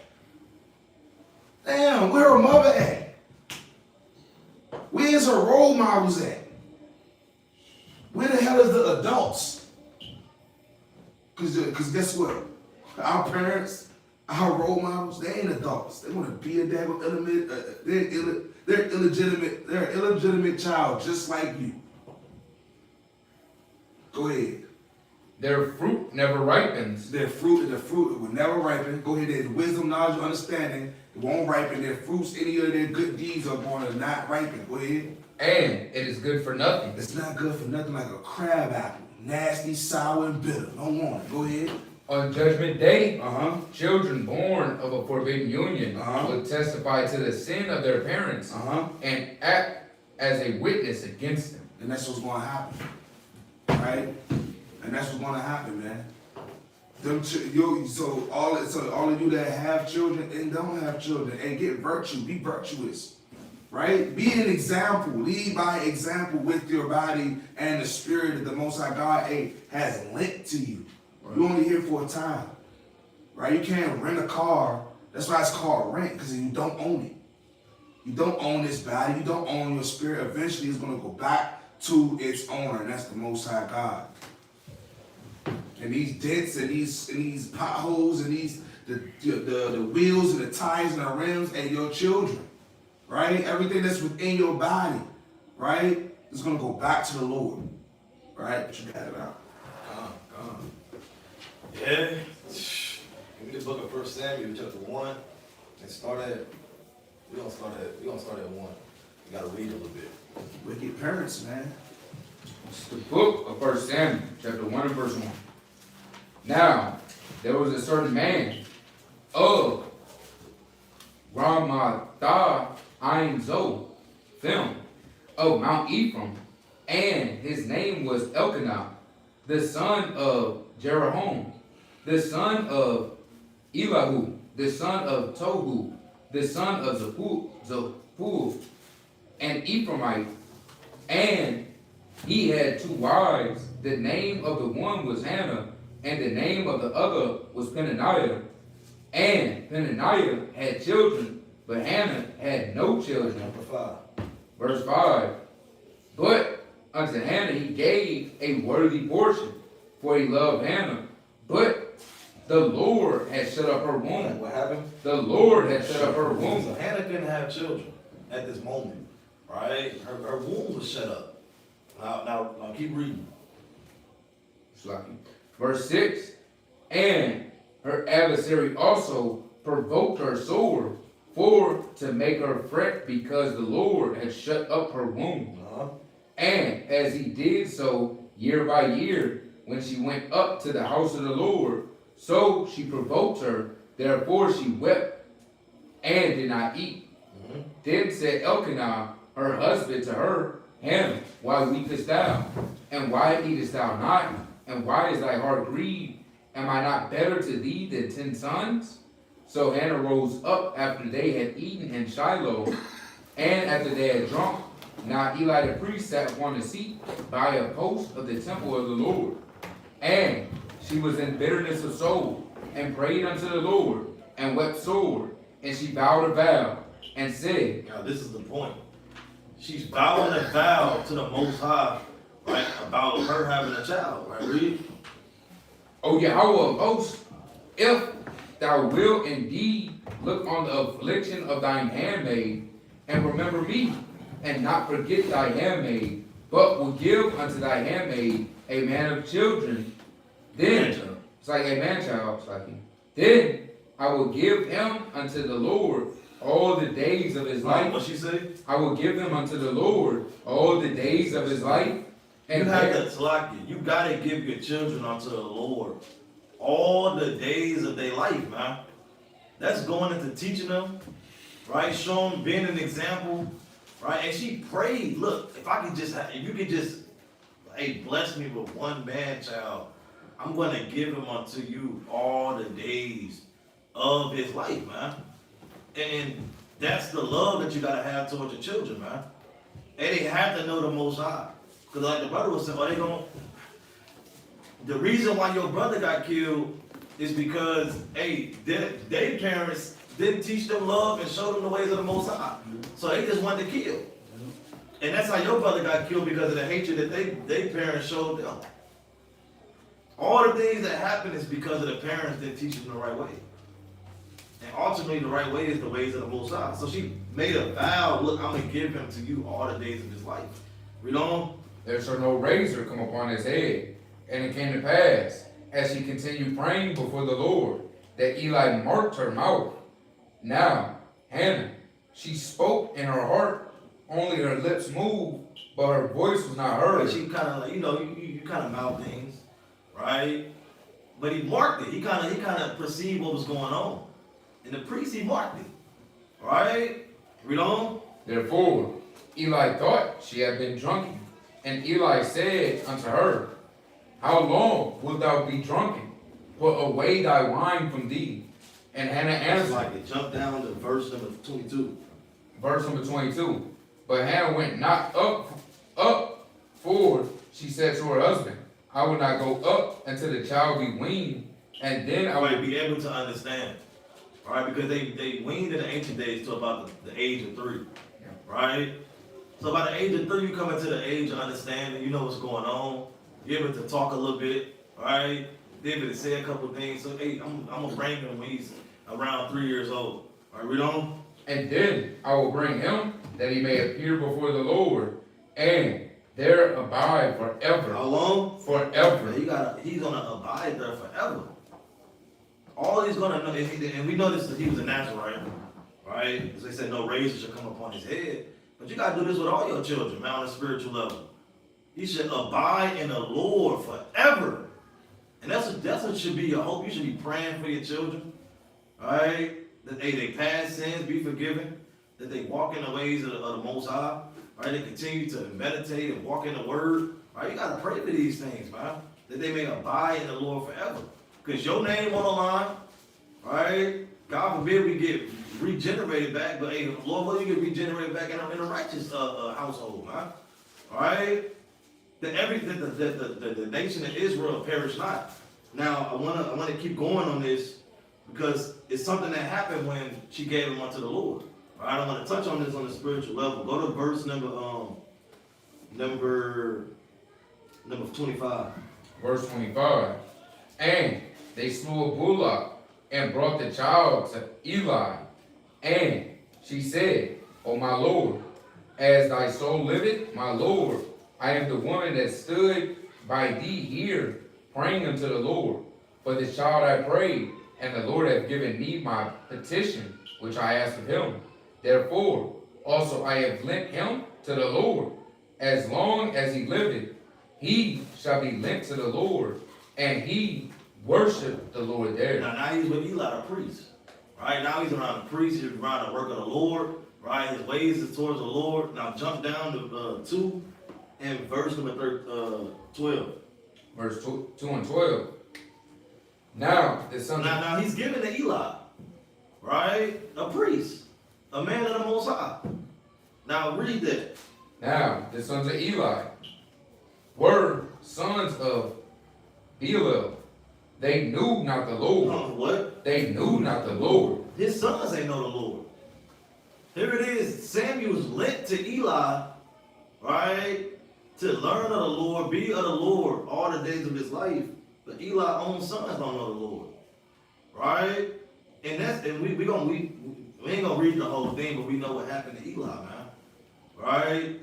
[SPEAKER 2] Damn, where her mother at? Where's her role models at? Where the hell is the adults? Cause guess what? Our parents, our role models, they ain't adults. They want to be a daggone they're illegitimate. They're an illegitimate child, just like you. Go ahead.
[SPEAKER 3] Their fruit never ripens.
[SPEAKER 2] The fruit will never ripen. Go ahead. Their wisdom, knowledge, and understanding, it won't ripen. Their fruits, any of their good deeds are going to not ripen. Go ahead.
[SPEAKER 3] And it is good for nothing.
[SPEAKER 2] It's not good for nothing like a crab apple. Nasty, sour, and bitter. Don't want it. Go ahead.
[SPEAKER 3] On Judgment Day,
[SPEAKER 2] Uh-huh.
[SPEAKER 3] children born of a forbidden union will testify to the sin of their parents
[SPEAKER 2] Uh-huh.
[SPEAKER 3] and act as a witness against them.
[SPEAKER 2] And that's what's going to happen. Right? And that's what's going to happen, man. So all of you that have children and don't have children, and get virtue, be virtuous. Right? Be an example. Lead by example with your body and the spirit that the Most High God has lent to you. Right. You're only here for a time. Right? You can't rent a car. That's why it's called rent, because you don't own it. You don't own this body. You don't own your spirit. Eventually, it's going to go back to its owner, and that's the Most High God. And these dents and these potholes and the wheels and the tires and the rims and your children. Right? Everything that's within your body, right, is going to go back to the Lord. Right? But you got it out.
[SPEAKER 4] Yeah. Give me the book of 1 Samuel, chapter 1. And we're gonna start at 1. You gotta read a little bit.
[SPEAKER 2] Wicked parents, man.
[SPEAKER 3] It's the book of 1 Samuel, chapter 1 and verse 1. Now, there was a certain man of Ramatha Ain film of Mount Ephraim, and his name was Elkanah, the son of Jeroham, the son of Elihu, the son of Tohu, the son of Zaphul, an Ephraimite, and he had 2 wives. The name of the one was Hannah, and the name of the other was Peninnah. And Peninnah had children, but Hannah had no children.
[SPEAKER 4] Number 5.
[SPEAKER 3] Verse 5. But unto Hannah he gave a worthy portion, for he loved Hannah. But the Lord had shut up her womb.
[SPEAKER 4] What happened?
[SPEAKER 3] The Lord had shut up her womb.
[SPEAKER 4] So Hannah couldn't have children at this moment, right? Her womb was shut up. Now keep reading.
[SPEAKER 3] Verse 6. And her adversary also provoked her sore, for to make her fret, because the Lord had shut up her womb. And as he did so year by year, when she went up to the house of the Lord, so she provoked her. Therefore she wept and did not eat. Then said Elkanah, her husband, to her, Hannah, why weepest thou? And why eatest thou not? And why is thy heart grieved? Am I not better to thee than 10 sons? So Hannah rose up after they had eaten in Shiloh, and after they had drunk. Now Eli the priest sat upon a seat by a post of the temple of the Lord. And she was in bitterness of soul, and prayed unto the Lord, and wept sore. And she vowed a vow, and said,
[SPEAKER 4] Now this is the point. She's vowing a vow to the Most High, right, about her having a child, right? Read.
[SPEAKER 3] O Yahweh of hosts, if thou wilt indeed look on the affliction of thine handmaid, and remember me, and not forget thy handmaid, but will give unto thy handmaid a man of children, then, it's like a man child, it's like him. Then I will give him unto the Lord all the days of his life.
[SPEAKER 4] What she say?
[SPEAKER 3] I will give him unto the Lord all the days of his life.
[SPEAKER 4] You
[SPEAKER 3] And
[SPEAKER 4] have to slack it. You gotta give your children unto the Lord all the days of their life, man. That's going into teaching them, right? Showing them, being an example, right? And she prayed, look, if I could just, if you could just, hey, bless me with one man child, I'm gonna give him unto you all the days of his life, man. And that's the love that you gotta have towards your children, man. And they have to know the Most High. Because like the brother was saying, the reason why your brother got killed is because, hey, their parents didn't teach them love and show them the ways of the Most High. So they just wanted to kill. And that's how your brother got killed, because of the hatred that their parents showed them. All the things that happen is because of the parents didn't teach them the right way. And ultimately, the right way is the ways of the Most High. So she made a vow, look, I'm going to give him to you all the days of his life. Read on.
[SPEAKER 3] there shall no razor come upon his head. And it came to pass, as she continued praying before the Lord, that Eli marked her mouth. Now, Hannah, she spoke in her heart, only her lips moved, but her voice was not heard.
[SPEAKER 4] But she kind of like, you kind of mouth things, right? But he marked it. He kind of perceived what was going on. And the priest, he marked it, right? Read on.
[SPEAKER 3] Therefore, Eli thought she had been drunken. And Eli said unto her, How long wilt thou be drunken? Put away thy wine from thee. And Hannah
[SPEAKER 4] It's
[SPEAKER 3] answered,
[SPEAKER 4] like it. Jump down to verse number 22.
[SPEAKER 3] verse number 22. But Hannah went not up forward. She said to her husband, I will not go up until the child be weaned, and then I
[SPEAKER 4] I
[SPEAKER 3] will
[SPEAKER 4] would be able to understand, right? Because they weaned in the ancient days to about the age of 3, right? So by the age of 3, you come into the age of understanding. You know what's going on. You're able to talk a little bit, right? You're able to say a couple of things. So hey, I'm gonna bring him when he's around 3 years old. All right, read on.
[SPEAKER 3] And then I will bring him, that he may appear before the Lord, and there abide forever.
[SPEAKER 4] How long?
[SPEAKER 3] Forever.
[SPEAKER 4] He's gonna abide there forever. All he's gonna know, and we know this that he was a Nazarite, right? As they said, no razor should come upon his head. But you gotta do this with all your children, man, on a spiritual level. You should abide in the Lord forever. And that's what should be your hope. You should be praying for your children, right? That they pass sins, be forgiven, that they walk in the ways of the Most High, right? They continue to meditate and walk in the Word, right? You gotta pray for these things, man, that they may abide in the Lord forever. Because your name on the line, right? God forbid we get regenerated back, but hey, Lord, will you get regenerated back in a righteous household, man? All right? The nation of Israel perish not. Now, I wanna keep going on this because it's something that happened when she gave him unto the Lord. All right, I want to touch on this on the spiritual level. Go to verse number 25.
[SPEAKER 3] Verse 25. And they slew a bullock and brought the child to Eli. And she said, O my Lord, as thy soul liveth, my Lord, I am the woman that stood by thee here, praying unto the Lord. For this child I prayed, and the Lord hath given me my petition, which I asked of him. Therefore also I have lent him to the Lord. As long as he liveth, he shall be lent to the Lord, and he worshiped the Lord there.
[SPEAKER 4] Now he's with Eli, the priest. Right? Now he's around the priest, he's around the work of the Lord. Right? His ways is towards the Lord. Now jump down to 2 and verse number 12.
[SPEAKER 3] Verse 2 and 12. Now the son
[SPEAKER 4] Now he's given to Eli, right? A priest, a man of the Most High. Now read that.
[SPEAKER 3] Now the sons of Eli were sons of Belial. They knew not the Lord.
[SPEAKER 4] What?
[SPEAKER 3] They knew not the Lord.
[SPEAKER 4] His sons ain't know the Lord. Here it is. Samuel's lent to Eli, right, to learn of the Lord, be of the Lord all the days of his life. But Eli's own sons don't know the Lord, right? And we ain't gonna read the whole thing, but we know what happened to Eli, man, right?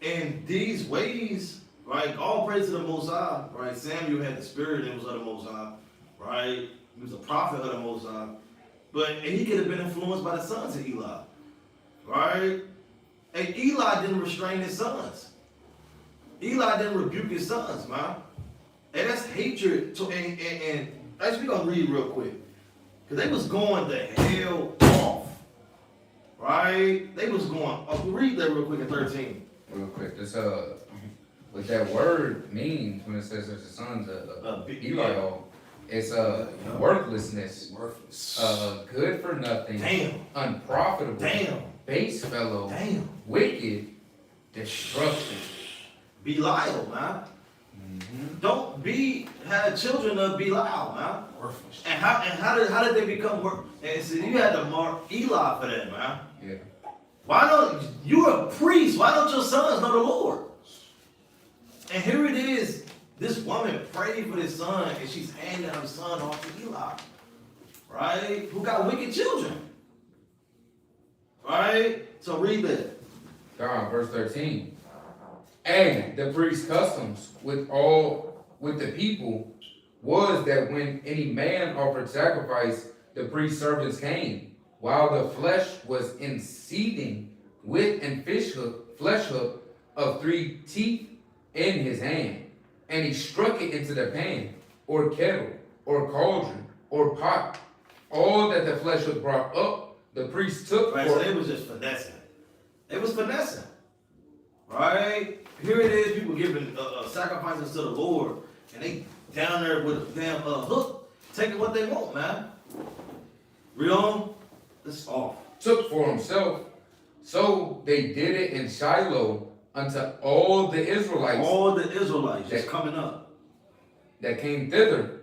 [SPEAKER 4] And these ways, right? All praise to the Most High, right? Samuel had the spirit and was of the Most High, right? He was a prophet of the Most High, and he could have been influenced by the sons of Eli, right? And Eli didn't restrain his sons. Eli didn't rebuke his sons, man. And that's hatred. And actually, we're gonna read real quick, cause they was going to hell off, right? They was going. Read that real quick in 13.
[SPEAKER 3] Real quick, this what that word means when it says that the sons of Eli, it's worthlessness, good for nothing,
[SPEAKER 4] Damn,
[SPEAKER 3] unprofitable,
[SPEAKER 4] damn,
[SPEAKER 3] base fellow,
[SPEAKER 4] damn.
[SPEAKER 3] wicked, destructive.
[SPEAKER 4] Belial, man. Don't have children of Belial, man.
[SPEAKER 2] Worthless.
[SPEAKER 4] And how did they become work? And so you had to mark Eli for that, man.
[SPEAKER 3] Yeah.
[SPEAKER 4] Why don't you're a priest? Why don't your sons know the Lord? And here it is. This woman prayed for this son, and she's handing her son off to Eli, right? Who got wicked children, right? So read that.
[SPEAKER 3] God, verse 13. And the priest's customs with the people was that when any man offered sacrifice, the priest's servants came, while the flesh was in seething with an flesh hook of 3 teeth in his hand, and he struck it into the pan, or kettle, or cauldron, or pot. All that the flesh hook brought up, the priest took.
[SPEAKER 4] Right, so they was just finessing. It was finessing, right? Here it is, people giving sacrifices to the Lord, and they down there with a damn hook, taking what they want, man. Read on. This is off.
[SPEAKER 3] Took for himself. So they did it in Shiloh unto all the Israelites.
[SPEAKER 4] All the Israelites just coming up.
[SPEAKER 3] That came thither.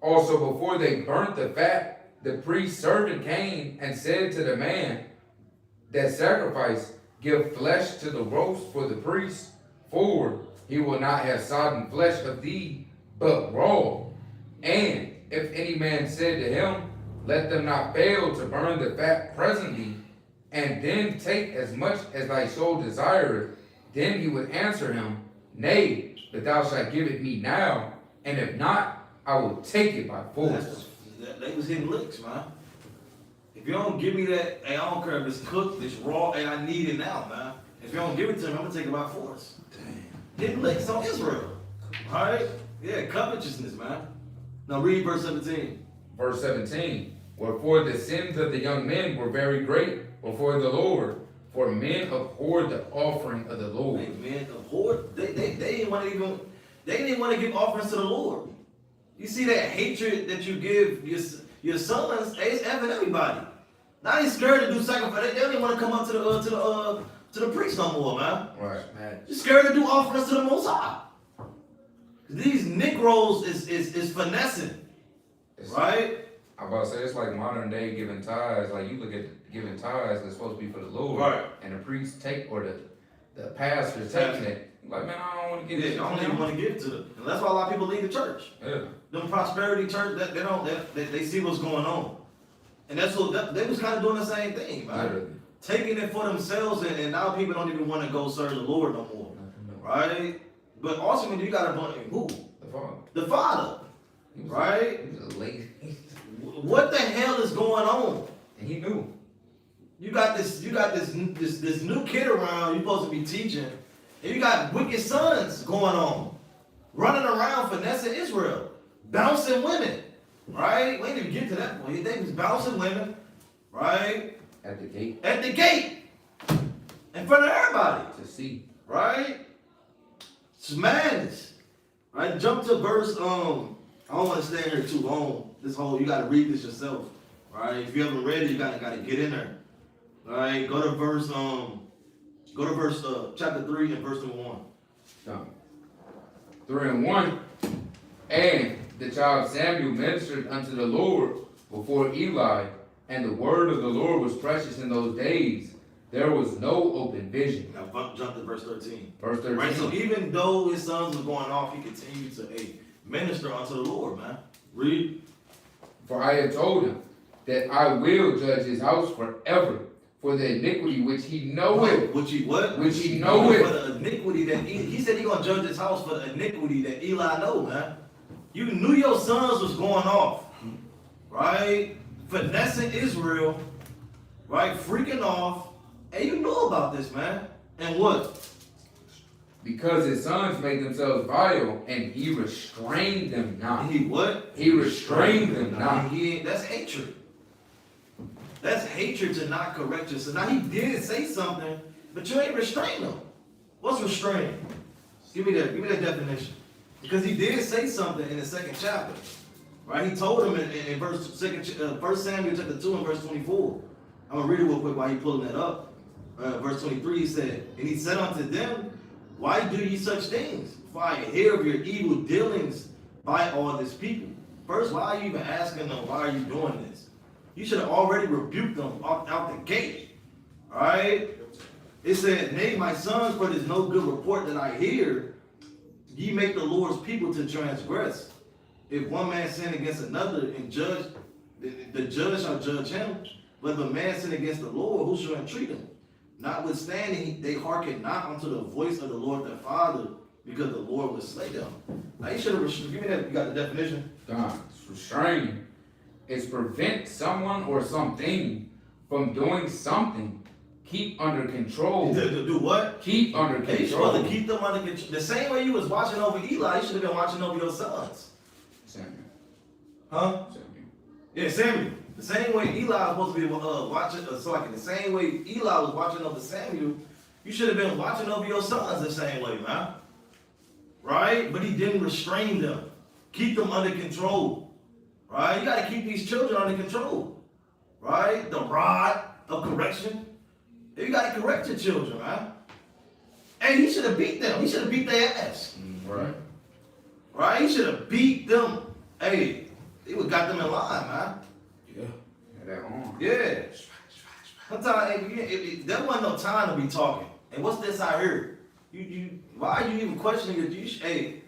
[SPEAKER 3] Also before they burnt the fat, the priest's servant came and said to the man that sacrificed, give flesh to the roast for the priest, for he will not have sodden flesh of thee, but raw. And if any man said to him, let them not fail to burn the fat presently, and then take as much as thy soul desireth, then he would answer him, nay, but thou shalt give it me now, and if not, I will take it by force.
[SPEAKER 4] They was hitting licks, man. If you don't give me that, hey, I don't care if it's cooked, it's raw, and I need it now, man. If you don't give it to me, I'm gonna take it by force.
[SPEAKER 2] Damn.
[SPEAKER 4] Hitting licks on Israel. Alright? Yeah, covetousness, man. Now read verse 17.
[SPEAKER 3] Verse 17, wherefore the sins of the young men were very great before the Lord, for men abhorred the offering of the Lord.
[SPEAKER 4] Hey, man, abhorred. They didn't want to even. They didn't want to give offerings to the Lord. You see that hatred that you give your sons? It's having everybody. Now they scared to do sacrifice. They don't even want to come up to the priest no more, man.
[SPEAKER 3] Right, man.
[SPEAKER 4] You're scared to do offerings to the Most High. These Negroes is finessing, right?
[SPEAKER 3] I'm about to say it's like modern day giving tithes. Like you look at giving tithes that's supposed to be for the Lord,
[SPEAKER 4] Right.
[SPEAKER 3] and the priest or the pastor taking it. Like, man, I don't want to give it.
[SPEAKER 4] Yeah, I don't even want to give it to them, and that's why a lot of people leave the church.
[SPEAKER 3] Yeah.
[SPEAKER 4] Them prosperity church, they see what's going on, and that's what they was kind of doing the same thing, man.
[SPEAKER 3] Literally.
[SPEAKER 4] Taking it for themselves, and now people don't even want to go serve the Lord no more, right? But ultimately, you got to blame who?
[SPEAKER 3] The Father.
[SPEAKER 4] The Father,
[SPEAKER 3] He was
[SPEAKER 4] right?
[SPEAKER 3] He was a lazy.
[SPEAKER 4] What the hell is going on?
[SPEAKER 3] And he knew.
[SPEAKER 4] You got this new kid around. You're supposed to be teaching, and you got wicked sons going on, running around finessing Israel, bouncing women, right? We didn't even get to that point. They was bouncing women, right?
[SPEAKER 3] At the gate
[SPEAKER 4] At the gate, in front of everybody,
[SPEAKER 3] to see.
[SPEAKER 4] right? It's madness, right? Jump to verse. I don't want to stay here too long. This whole, you got to read this yourself, right? If you haven't read it, you got to get in there. All right, go to verse chapter 3 and verse number 1.
[SPEAKER 3] Done. 3 and 1. And the child Samuel ministered unto the Lord before Eli And the word of the Lord was precious in those days. There was no open vision.
[SPEAKER 4] Now jump to verse 13.
[SPEAKER 3] Verse 13.
[SPEAKER 4] Right, so even though his sons was going off, he continued to minister unto the Lord, man. Read.
[SPEAKER 3] For I have told him that I will judge his house forever for the iniquity which he knoweth.
[SPEAKER 4] Which he what?
[SPEAKER 3] Which he knoweth.
[SPEAKER 4] For the iniquity that he said he gonna judge his house for the iniquity that Eli know, man. You knew your sons was going off, right? Finessing Israel, right? Freaking off, and you knew about this, man. And what?
[SPEAKER 3] Because his sons made themselves vile, and he restrained them not.
[SPEAKER 4] He what?
[SPEAKER 3] He restrained them not.
[SPEAKER 4] That's hatred. That's hatred to not correct your son. Now he did say something, but you ain't restrained him. What's restrained? Give me that definition. Because he did say something in the second chapter. Right? He told him in verse 1 Samuel chapter 2 and verse 24. I'm gonna read it real quick while he pulling that up. Verse 23 he said, and he said unto them, why do ye such things? For I hear of your evil dealings by all this people. First, why are you even asking them, why are you doing this? You should have already rebuked them out the gate. Alright? It said, nay, my sons, for it is no good report that I hear. Ye make the Lord's people to transgress. If one man sin against another and judge, the judge shall judge him. But if a man sin against the Lord, who shall entreat him? Notwithstanding, they hearken not unto the voice of the Lord their Father, because the Lord will slay them. Now you should have give me that. You got the definition?
[SPEAKER 3] Restrain is prevent someone or something from doing something. Keep under control.
[SPEAKER 4] To do what?
[SPEAKER 3] Keep under control.
[SPEAKER 4] Hey, you're supposed to keep them under control. The same way you was watching over Eli, you should have been watching over your sons.
[SPEAKER 3] Samuel.
[SPEAKER 4] Huh?
[SPEAKER 3] Samuel.
[SPEAKER 4] Yeah, Samuel. The same way Eli was supposed to be watching, so like in the same way Eli was watching over Samuel, you should have been watching over your sons the same way, man. Right? But he didn't restrain them. Keep them under control. Right? You got to keep these children under control. Right? The rod of correction. You got to correct your children, man. And he should have beat them. He should have beat their ass.
[SPEAKER 3] Right.
[SPEAKER 4] Right? He should have beat them. Hey, he would got them in line, man.
[SPEAKER 3] Yeah. That on.
[SPEAKER 4] Yeah. Sometimes there wasn't no time to be talking. And what's this I heard? Why are you even questioning it? Hey,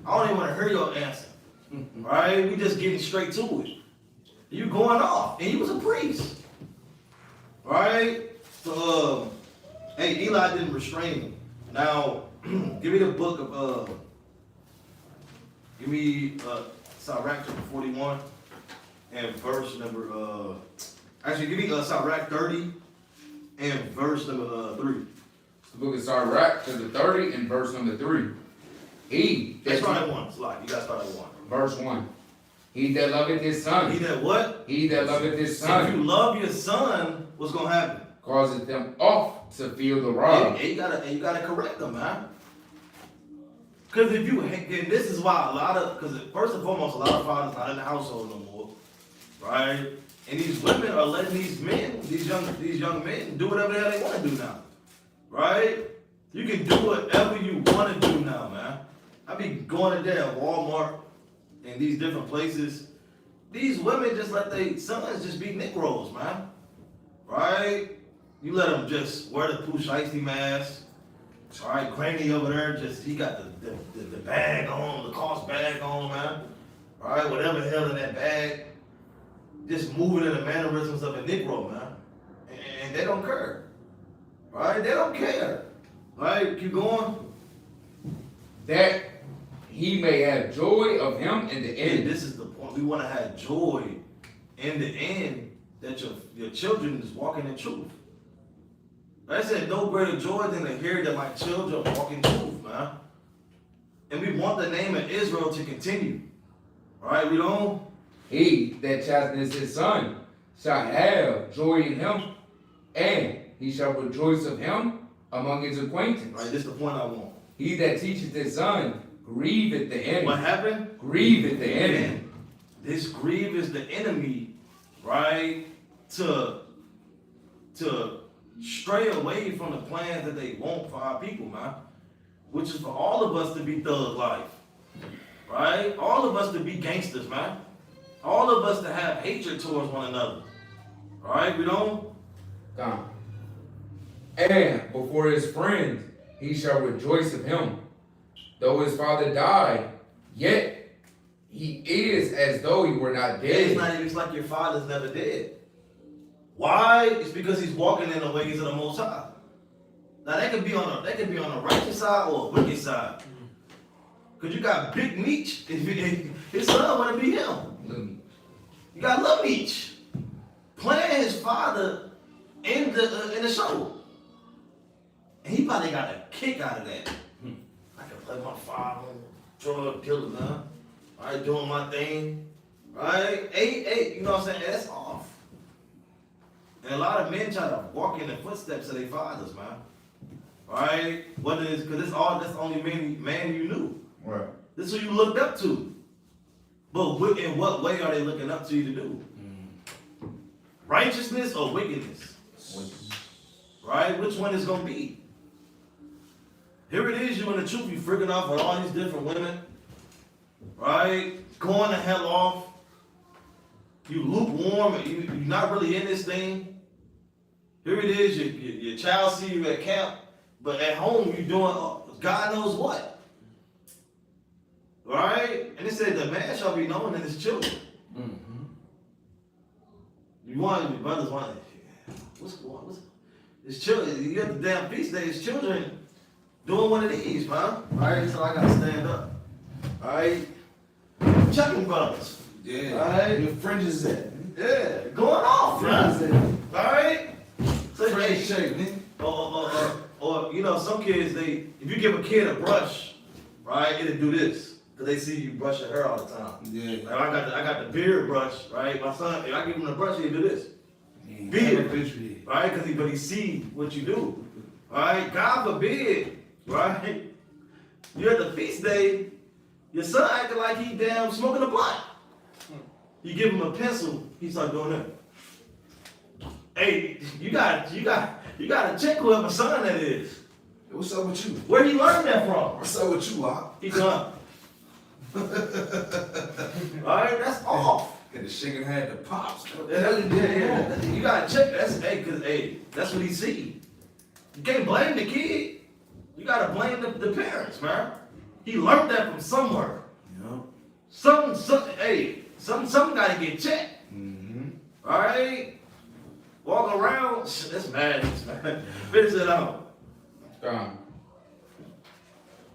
[SPEAKER 4] I don't even want to hear your answer. Right? We just getting straight to it. You going off, and he was a priest. Right? So, hey, Eli didn't restrain him. Now, give me the book of Sirach chapter 41 and verse number actually give me Sirach 30 and verse number 3.
[SPEAKER 3] It's the book of Sirach, chapter 30 and verse number 3.
[SPEAKER 4] Let's start at 1. Slide. You gotta start at 1.
[SPEAKER 3] Verse 1. He that loveth his son.
[SPEAKER 4] He that what?
[SPEAKER 3] He that loveth his
[SPEAKER 4] If you
[SPEAKER 3] son
[SPEAKER 4] love your son, what's gonna happen?
[SPEAKER 3] causeth them off to feel the rod.
[SPEAKER 4] And you gotta correct them, man. Because if you, and this is why because first and foremost, a lot of fathers not in the household no more, right? And these women are letting these men, these young men, do whatever the hell they want to do now, right? You can do whatever you want to do now, man. I be going to there at Walmart and these different places. These women just let their sons just be Negroes, man, right? You let them just wear the Pooh Shiesty mask. All right, Granny over there, he got the bag on, the cost bag on, man. All right, whatever the hell in that bag. Just moving in the mannerisms of a Negro, man. And they don't care. All right, they don't care. All right, keep going.
[SPEAKER 3] That he may have joy of him in the
[SPEAKER 4] And
[SPEAKER 3] end.
[SPEAKER 4] this is the point. We want to have joy in the end that your children is walking in truth. I said, no greater joy than to hear that my children walk in truth, man. And we want the name of Israel to continue. All right, we don't.
[SPEAKER 3] He that chasteneth his son shall have joy in him, and he shall rejoice of him among his acquaintance.
[SPEAKER 4] Right, this is the point I want.
[SPEAKER 3] He that teacheth his son grieveth the enemy.
[SPEAKER 4] What happened?
[SPEAKER 3] Grieveth the enemy.
[SPEAKER 4] And this grieve is the enemy, right? To stray away from the plans that they want for our people, man. Which is for all of us to be thug life. Right? All of us to be gangsters, man. All of us to have hatred towards one another. Alright, we don't?
[SPEAKER 3] Gone. And before his friends he shall rejoice of him. Though his father died, yet he is as though he were not
[SPEAKER 4] It's
[SPEAKER 3] dead.
[SPEAKER 4] it's like your father's never dead. Why? It's because he's walking in the ways of the Most High. Now that could be on a righteous side or a wicked side. Cause you got Big Meech. His son want to be him. You got Lil Meech playing his father in the show, and he probably got a kick out of that. I can play my father, drug dealer, man. Alright, doing my thing. Right? Hey, you know what I'm saying? That's off. And a lot of men try to walk in the footsteps of their fathers, man. Alright? Whether it's because that's the only man you knew.
[SPEAKER 3] Right.
[SPEAKER 4] This is who you looked up to. But in what way are they looking up to you to do? Righteousness or wickedness? Right? Which one is gonna be? Here it is, you in the truth, you freaking off with all these different women. Right? Going the hell off. You lukewarm, and you're not really in this thing. Here it is, your child see you at camp, but at home you're doing God knows what. Right? And it said the man shall be known in his children. You want your brothers want what's going on? His children, you got the damn feast day, his children doing one of these, man. Alright, so I gotta stand up. Alright? Checking brothers.
[SPEAKER 2] Yeah.
[SPEAKER 4] Alright?
[SPEAKER 2] Your fringes at.
[SPEAKER 4] Yeah, going off, man. Alright? So
[SPEAKER 2] Fringe shape, nigga.
[SPEAKER 4] or you know, some kids if you give a kid a brush, right, it'll do this. Cause they see you brush your hair all the time.
[SPEAKER 2] Yeah.
[SPEAKER 4] Like I got the beard brush, right? My son, if I give him the brush, he'll do this.
[SPEAKER 2] Yeah,
[SPEAKER 4] Beard, right? But he see what you do, right? God forbid, right? You're at the feast day, your son acting like he damn smoking a blunt. You give him a pencil, he start doing that. Hey, you got to check whoever son that is.
[SPEAKER 2] What's up with you?
[SPEAKER 4] Where he learned that from?
[SPEAKER 2] What's up with you, Locke?
[SPEAKER 4] He done. Alright, that's off.
[SPEAKER 2] And the shaking had the pops.
[SPEAKER 4] Yeah. You gotta check. That's that's what he see. You can't blame the kid. You gotta blame the parents, man. He learned that from somewhere.
[SPEAKER 2] Yeah.
[SPEAKER 4] Something gotta get checked. Alright? Walk around, that's madness, man. Finish it out.
[SPEAKER 3] Gone.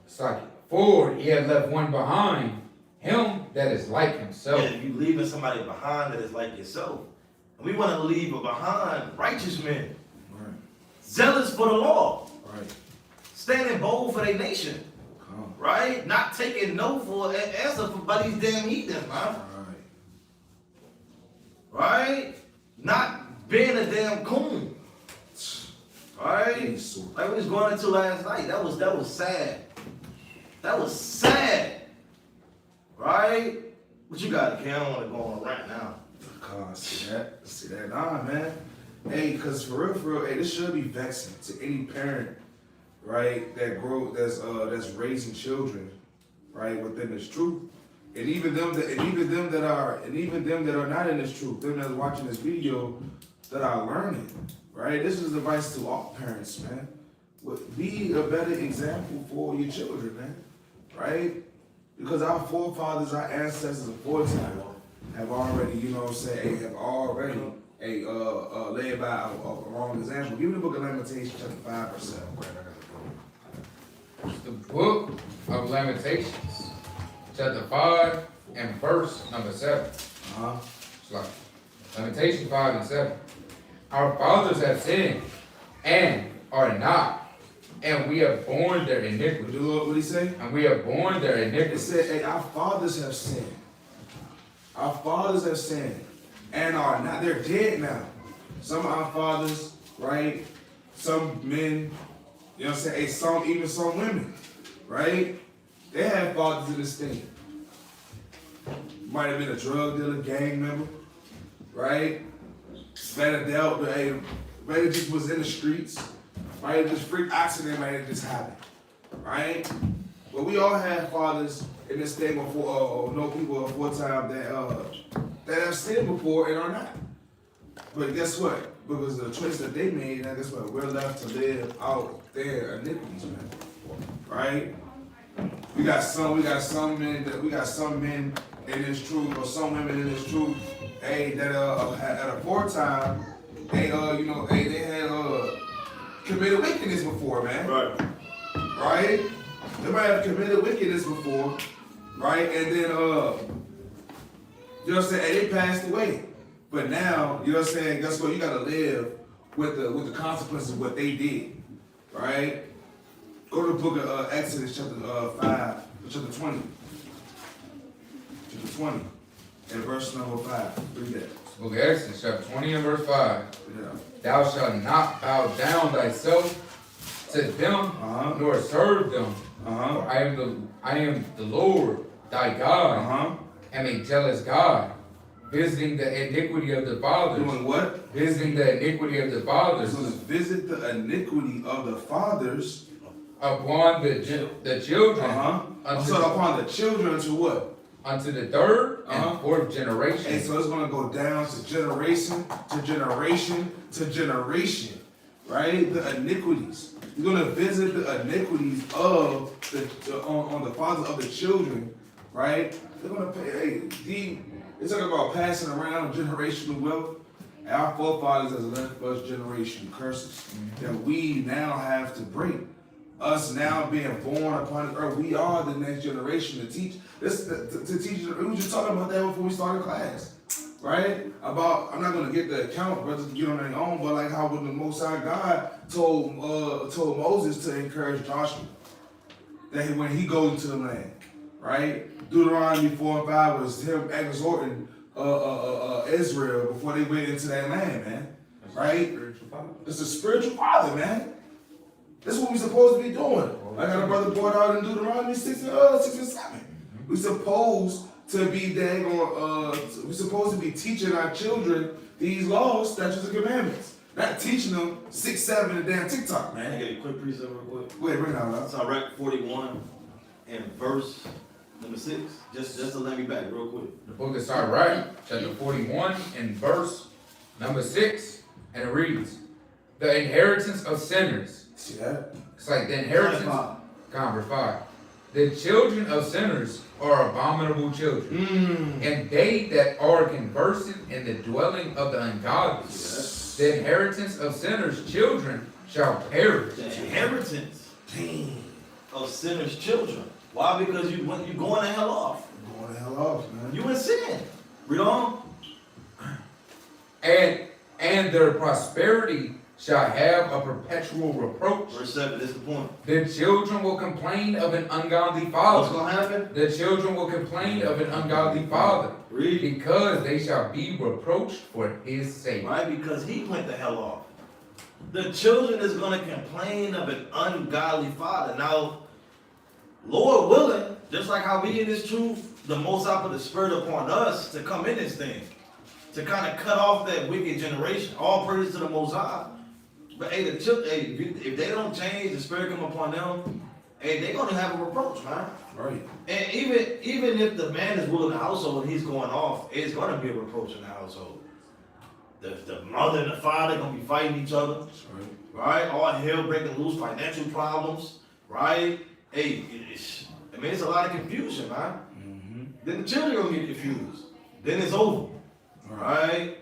[SPEAKER 3] It's like, for he had left one behind him that is like himself.
[SPEAKER 4] Yeah, you leaving somebody behind that is like yourself. And we want to leave behind righteous men.
[SPEAKER 2] Right.
[SPEAKER 4] Zealous for the law.
[SPEAKER 2] Right.
[SPEAKER 4] Standing bold for their nation.
[SPEAKER 2] Come.
[SPEAKER 4] Right? Not taking no for an answer for buddies damn heathens, man.
[SPEAKER 2] Right.
[SPEAKER 4] Right? Not being a damn coon. Right? Like we was going into last night. That was sad. That was sad. Right? What you got, Ken? I don't want to go on a rant now.
[SPEAKER 2] See that? Nah, man. Hey, cause for real, hey, this should be vexing to any parent, right? That's raising children, right, within this truth, and even them that are not in this truth, them that's watching this video, that are learning, right? This is advice to all parents, man. Be a better example for your children, man, right? Because our forefathers, our ancestors aforetime have already, you know what I'm saying, have already laid by a wrong example. Give me the book of Lamentations, chapter 5, verse 7.
[SPEAKER 3] The book of Lamentations, chapter 5 and verse number 7. It's like Lamentations 5 and 7. Our fathers have sinned and are not, and we have borne their iniquity.
[SPEAKER 2] What he say?
[SPEAKER 3] And we have borne their
[SPEAKER 2] It
[SPEAKER 3] iniquity.
[SPEAKER 2] said, hey, our fathers have sinned. Our fathers have sinned and are not. They're dead now. Some of our fathers, right? Some men, you know what I'm saying? Hey, even some women, right? They had fathers in this thing. Might have been a drug dealer, gang member, right? Might have just was in the streets. Might have just freak accident, might have just happened, right? But we all have fathers in this thing before, or know people before time that have sinned before and are not. But guess what? Because of the choice that they made, now guess what? We're left to live out their iniquities, man. Right? We got some men in this truth, or some women in this truth, hey, that at a foretime, they they had committed wickedness before, man.
[SPEAKER 4] Right.
[SPEAKER 2] Right? They might have committed wickedness before, right? And then you know what I'm saying, and they passed away. But now, you know what I'm saying, guess what? You gotta live with the consequences of what they did. Right? Go to the book of Exodus chapter 5, chapter 20. Chapter 20. And verse number 5. Read that.
[SPEAKER 3] Book of Exodus, chapter 20 and verse 5.
[SPEAKER 2] Yeah.
[SPEAKER 3] Thou shalt not bow down thyself to them, nor serve them. For I am the Lord thy God, am a jealous God, visiting the iniquity of the fathers.
[SPEAKER 2] Doing what?
[SPEAKER 3] Visiting the iniquity of the fathers.
[SPEAKER 2] So visit the iniquity of the fathers
[SPEAKER 3] Upon the children.
[SPEAKER 2] So upon the children to what?
[SPEAKER 3] Unto the third and fourth generation.
[SPEAKER 2] And so it's gonna go down to generation to generation to generation, right? The iniquities. You're gonna visit the iniquities of on the fathers of the children, right? They're gonna pay. It's talking about passing around generational wealth. Our forefathers has left us generation curses that we now have to break. Us now being born upon the earth, we are the next generation to teach. To teach. We were just talking about that before we started class, right? About, I'm not gonna get the account, brothers can get on their own, but like how when the Most High God told Moses to encourage Joshua that when he goes into the land, right? Deuteronomy 4 and 5 was him exhorting Israel before they went into that land, man. Right? It's a spiritual father, man. That's what we're supposed to be doing. I got a brother brought out in Deuteronomy 6 and 7. We're supposed to be we're supposed to be teaching our children these laws, statutes, and commandments. Not teaching them 6, 7, and damn TikTok,
[SPEAKER 4] Man, I
[SPEAKER 2] man.
[SPEAKER 4] get a quick precept real quick.
[SPEAKER 2] Wait, bring it out.
[SPEAKER 4] That's Sirach 41 and verse number 6. Just to let me back real quick.
[SPEAKER 3] The book of Sirach, chapter 41 and verse number 6. And it reads, the inheritance of sinners.
[SPEAKER 2] See that?
[SPEAKER 3] It's like the inheritance. Verse 5. The children of sinners are abominable children, and they that are conversant in the dwelling of the ungodly. The inheritance of sinners' children shall perish.
[SPEAKER 4] The inheritance of sinners' children. Why? Because you're going the hell off.
[SPEAKER 2] You're going the hell off, man.
[SPEAKER 4] You in sin. Read on.
[SPEAKER 3] And their prosperity shall have a perpetual reproach.
[SPEAKER 4] Verse 7, this is the point.
[SPEAKER 3] The children will complain of an ungodly
[SPEAKER 4] What's
[SPEAKER 3] father.
[SPEAKER 4] going to happen?
[SPEAKER 3] The children will complain of an ungodly father.
[SPEAKER 4] Read.
[SPEAKER 3] Because they shall be reproached for his sake.
[SPEAKER 4] Right? Because he went the hell off. The children is going to complain of an ungodly father. Now, Lord willing, just like how we in this truth, the Most High put the Spirit upon us to come in this thing. To kind of cut off that wicked generation. All praise to the Most High. But hey, if they don't change, the Spirit come upon them, hey, they're gonna have a reproach, man.
[SPEAKER 2] Right.
[SPEAKER 4] And even if the man is ruling the household and he's going off, it's gonna be a reproach in the household. The mother and the father gonna be fighting each other.
[SPEAKER 2] That's right.
[SPEAKER 4] Right? All hell breaking loose, financial problems, right? Hey, it's a lot of confusion, man. Then the children gonna get confused. Then it's over. Right?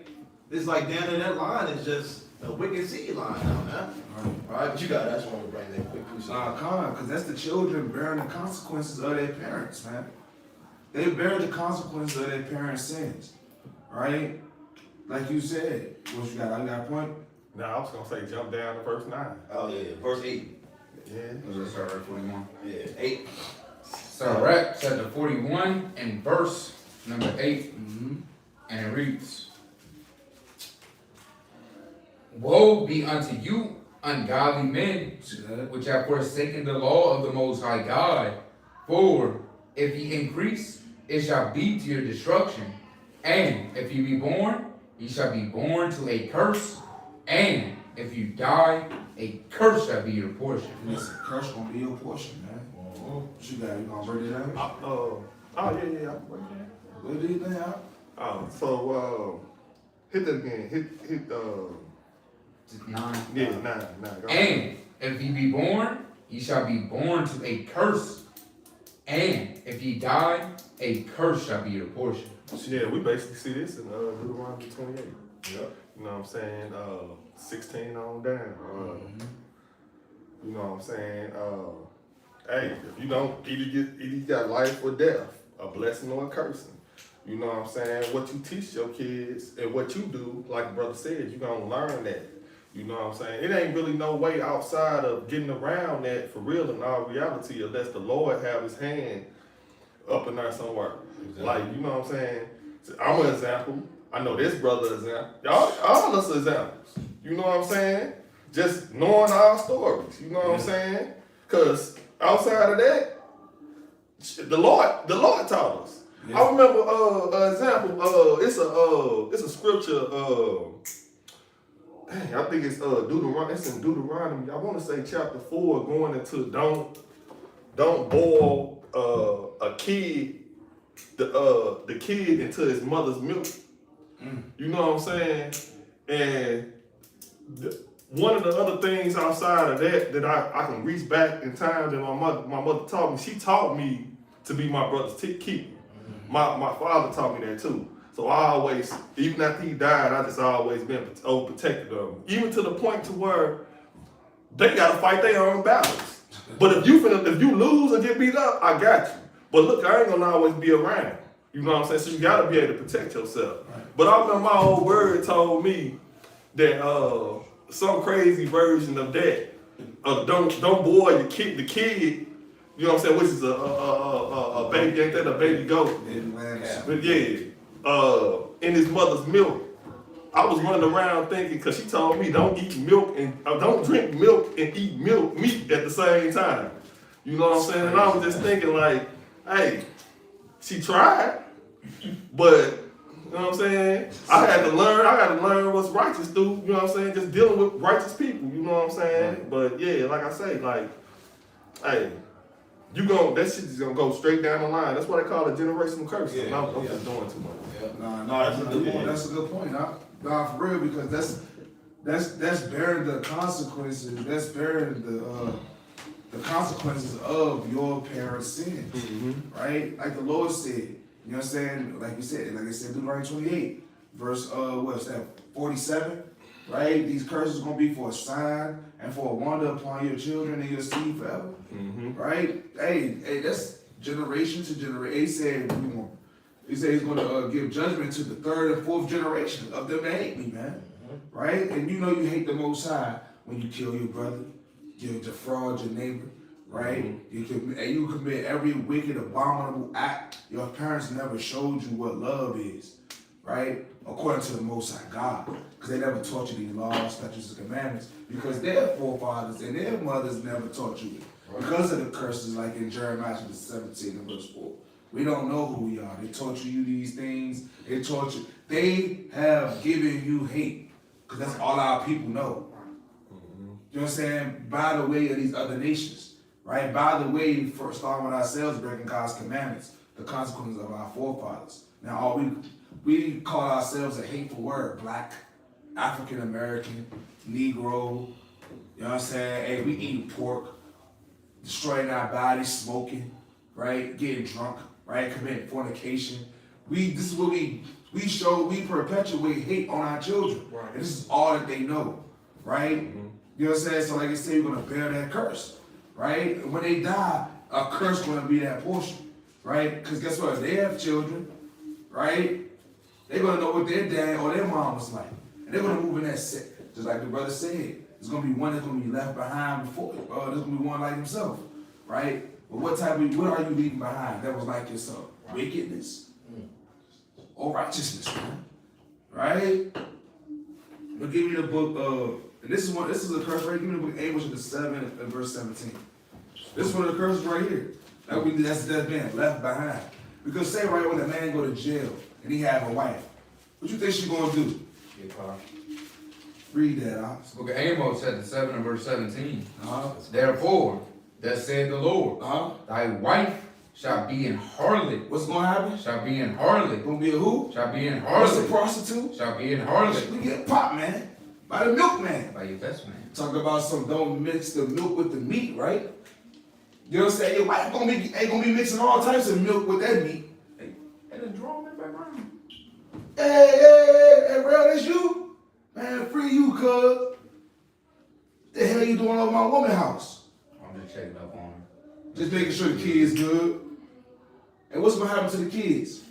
[SPEAKER 4] It's like down in that line, it's just a wicked seed line now, man. Right? But you got that. I just want to bring that quick piece up.
[SPEAKER 2] Because that's the children bearing the consequences of their parents, man. They bear the consequences of their parents' sins. Right? Like you said. What you got? I got a point?
[SPEAKER 1] No, I was gonna say jump down to verse 9.
[SPEAKER 4] Oh yeah, verse 8.
[SPEAKER 1] Yeah.
[SPEAKER 3] That's Sirach 41.
[SPEAKER 4] Yeah, 8.
[SPEAKER 3] Sirach chapter 41 and verse number 8. And it reads, woe be unto you, ungodly men, which have forsaken the law of the Most High God. For if ye increase, it shall be to your destruction. And if ye be born, ye shall be born to a curse. And if you die, a curse shall be your portion.
[SPEAKER 2] Listen, curse gonna be your portion, man. What you got? You gonna break it down?
[SPEAKER 1] Yeah.
[SPEAKER 2] What do you think out?
[SPEAKER 1] So Hit that again. Hit
[SPEAKER 3] 9.
[SPEAKER 1] yeah, 9. Go
[SPEAKER 3] And if he be born, he shall be born to a curse. And if he die, a curse shall be your portion.
[SPEAKER 1] Yeah, we basically see this in Deuteronomy 28.
[SPEAKER 4] Yep.
[SPEAKER 1] You know what I'm saying? 16 on down. You know what I'm saying? Hey, if you don't, either you got life or death, a blessing or a cursing. You know what I'm saying? What you teach your kids and what you do, like brother said, you gonna learn that. You know what I'm saying? It ain't really no way outside of getting around that for real in all reality unless the Lord have his hand up in there somewhere.
[SPEAKER 4] Exactly.
[SPEAKER 1] Like, you know what I'm saying? So I'm an example. I know this brother is example. Y'all, all of us are examples. You know what I'm saying? Just knowing our stories. You know what I'm saying? Because outside of that, the Lord taught us.
[SPEAKER 2] Yeah.
[SPEAKER 1] I remember an example. It's a scripture. I think it's Deuteronomy. It's in Deuteronomy. I want to say chapter 4, going into don't boil a kid the kid into his mother's milk. You know what I'm saying? And one of the other things outside of that I can reach back in time that my mother taught me. She taught me to be my brother's keeper. My father taught me that too. So I always, even after he died, I just always been overprotected of him. Even to the point to where they gotta fight their own battles. But if you lose or get beat up, I got you. But look, I ain't gonna always be around. You know what I'm saying? So you gotta be able to protect yourself. Right. But I remember my old word told me that some crazy version of that. Don't boil the kid. You know what I'm saying? Which is a baby, ain't that a baby goat? But yeah, in his mother's milk. I was running around thinking, cause she told me don't eat milk and don't drink milk and eat meat at the same time. You know what I'm saying? And I was just thinking like, hey, she tried, but you know what I'm saying? I had to learn what's righteous through, you know what I'm saying? Just dealing with righteous people, you know what I'm saying? Right. But yeah, like I say, like, hey, that shit is gonna go straight down the line. That's why they call it generational curse. Yeah, I'm just doing too much.
[SPEAKER 4] Yeah.
[SPEAKER 2] No, that's a good point. That's a good point. Nah, for real, because that's bearing the consequences. That's bearing the consequences of your parents' sins, right? Like the Lord said, you know what I'm saying? Like I said, Deuteronomy 28, verse what's that? 47, right? These curses are gonna be for a sign and for a wonder upon your children and your seed forever, right? Hey, that's generation to generation. He said he's going to give judgment to the third and fourth generation of them that hate me, man. Right? And you know you hate the Most High when you kill your brother, you defraud your neighbor, right? You commit every wicked, abominable act. Your parents never showed you what love is, right? According to the Most High God. Because they never taught you these laws, statutes, and commandments. Because their forefathers and their mothers never taught you it. Because of the curses, like in Jeremiah 17 and verse 4. We don't know who we are. They taught you these things. They have given you hate. Because that's all our people know. You know what I'm saying? By the way of these other nations. Right? By the way, first starting with ourselves, breaking God's commandments, the consequences of our forefathers. Now, we call ourselves a hateful word. Black, African American, Negro. You know what I'm saying? Hey, we eating pork, destroying our bodies, smoking, right? Getting drunk. Right, committing fornication. This is what we perpetuate hate on our children. Right. And this is all that they know. Right? You know what I'm saying? So like I said, we're gonna bear that curse. Right? And when they die, a curse is gonna be that portion. Right? Because guess what? If they have children, right? They're gonna know what their dad or their mom was like. And they're gonna move in that set. Just like the brother said. There's gonna be one that's gonna be left behind before there's gonna be one like himself. Right? But what are you leaving behind that was like yourself? Wickedness or righteousness, man. Right? But give me the book and this is a curse right here. Give me the book Amos chapter 7 and verse 17. This is one of the curses right here. That's been left behind. Because say right when a man go to jail and he have a wife, what you think she gonna do?
[SPEAKER 3] Get caught.
[SPEAKER 2] Read that out.
[SPEAKER 3] Book of Amos chapter 7 and verse 17. Therefore, thus said the Lord, thy wife shall be in harlot.
[SPEAKER 2] What's gonna happen?
[SPEAKER 3] Shall be in harlot.
[SPEAKER 2] Gonna be a who?
[SPEAKER 3] Shall be in
[SPEAKER 2] What's a
[SPEAKER 3] harlot.
[SPEAKER 2] prostitute?
[SPEAKER 3] Shall be in harlot.
[SPEAKER 2] We get popped, man. By the milkman.
[SPEAKER 3] By your best man.
[SPEAKER 2] Talk about some don't mix the milk with the meat, right? You know what I'm saying? Your wife ain't gonna be mixing all types of milk with that meat.
[SPEAKER 3] And the drum in the background.
[SPEAKER 2] Hey, bro, that's you? Man, free you, cuz. The hell you doing over my woman house?
[SPEAKER 3] I'm just checking up on her.
[SPEAKER 2] Just making sure the kids good. And what's gonna happen to the kids?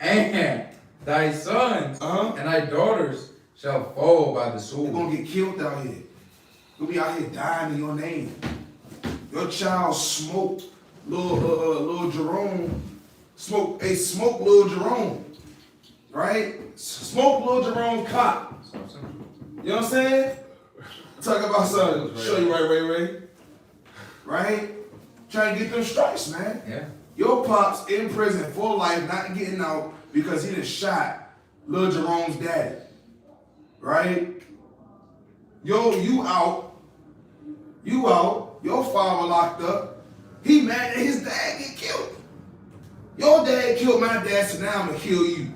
[SPEAKER 3] And thy sons
[SPEAKER 2] Uh-huh.
[SPEAKER 3] and thy daughters shall fall by the
[SPEAKER 2] They're
[SPEAKER 3] sword.
[SPEAKER 2] gonna get killed out here. You'll be out here dying in your name. Your child smoked little Jerome. Smoke little Jerome. Right? Smoke little Jerome cop. You know what I'm saying? Talk about something. Show you right. Right? Trying to get them stripes, man.
[SPEAKER 3] Yeah.
[SPEAKER 2] Your pop's in prison for life, not getting out because he done shot Lil Jerome's daddy. Right? You out. Your father locked up. He mad that his dad get killed. Your dad killed my dad, so now I'm gonna kill you.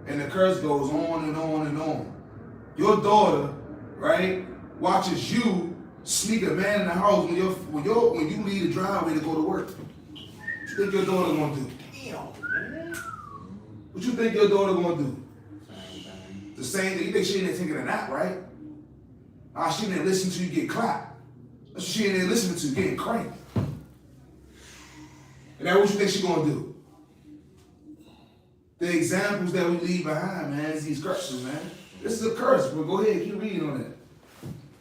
[SPEAKER 2] And the curse goes on and on and on. Your daughter, right, watches you sneak a man in the house when you leave the driveway to go to work. What you think your daughter gonna do?
[SPEAKER 5] Damn, man.
[SPEAKER 2] What you think your daughter gonna do? The same thing. You think she ain't taking a nap, right? She didn't listen to you get clapped. That's what she ain't listening to, getting cranked. And that's what you think she gonna do? The examples that we leave behind, man, is these curses, man. This is a curse, but go ahead, keep reading on it.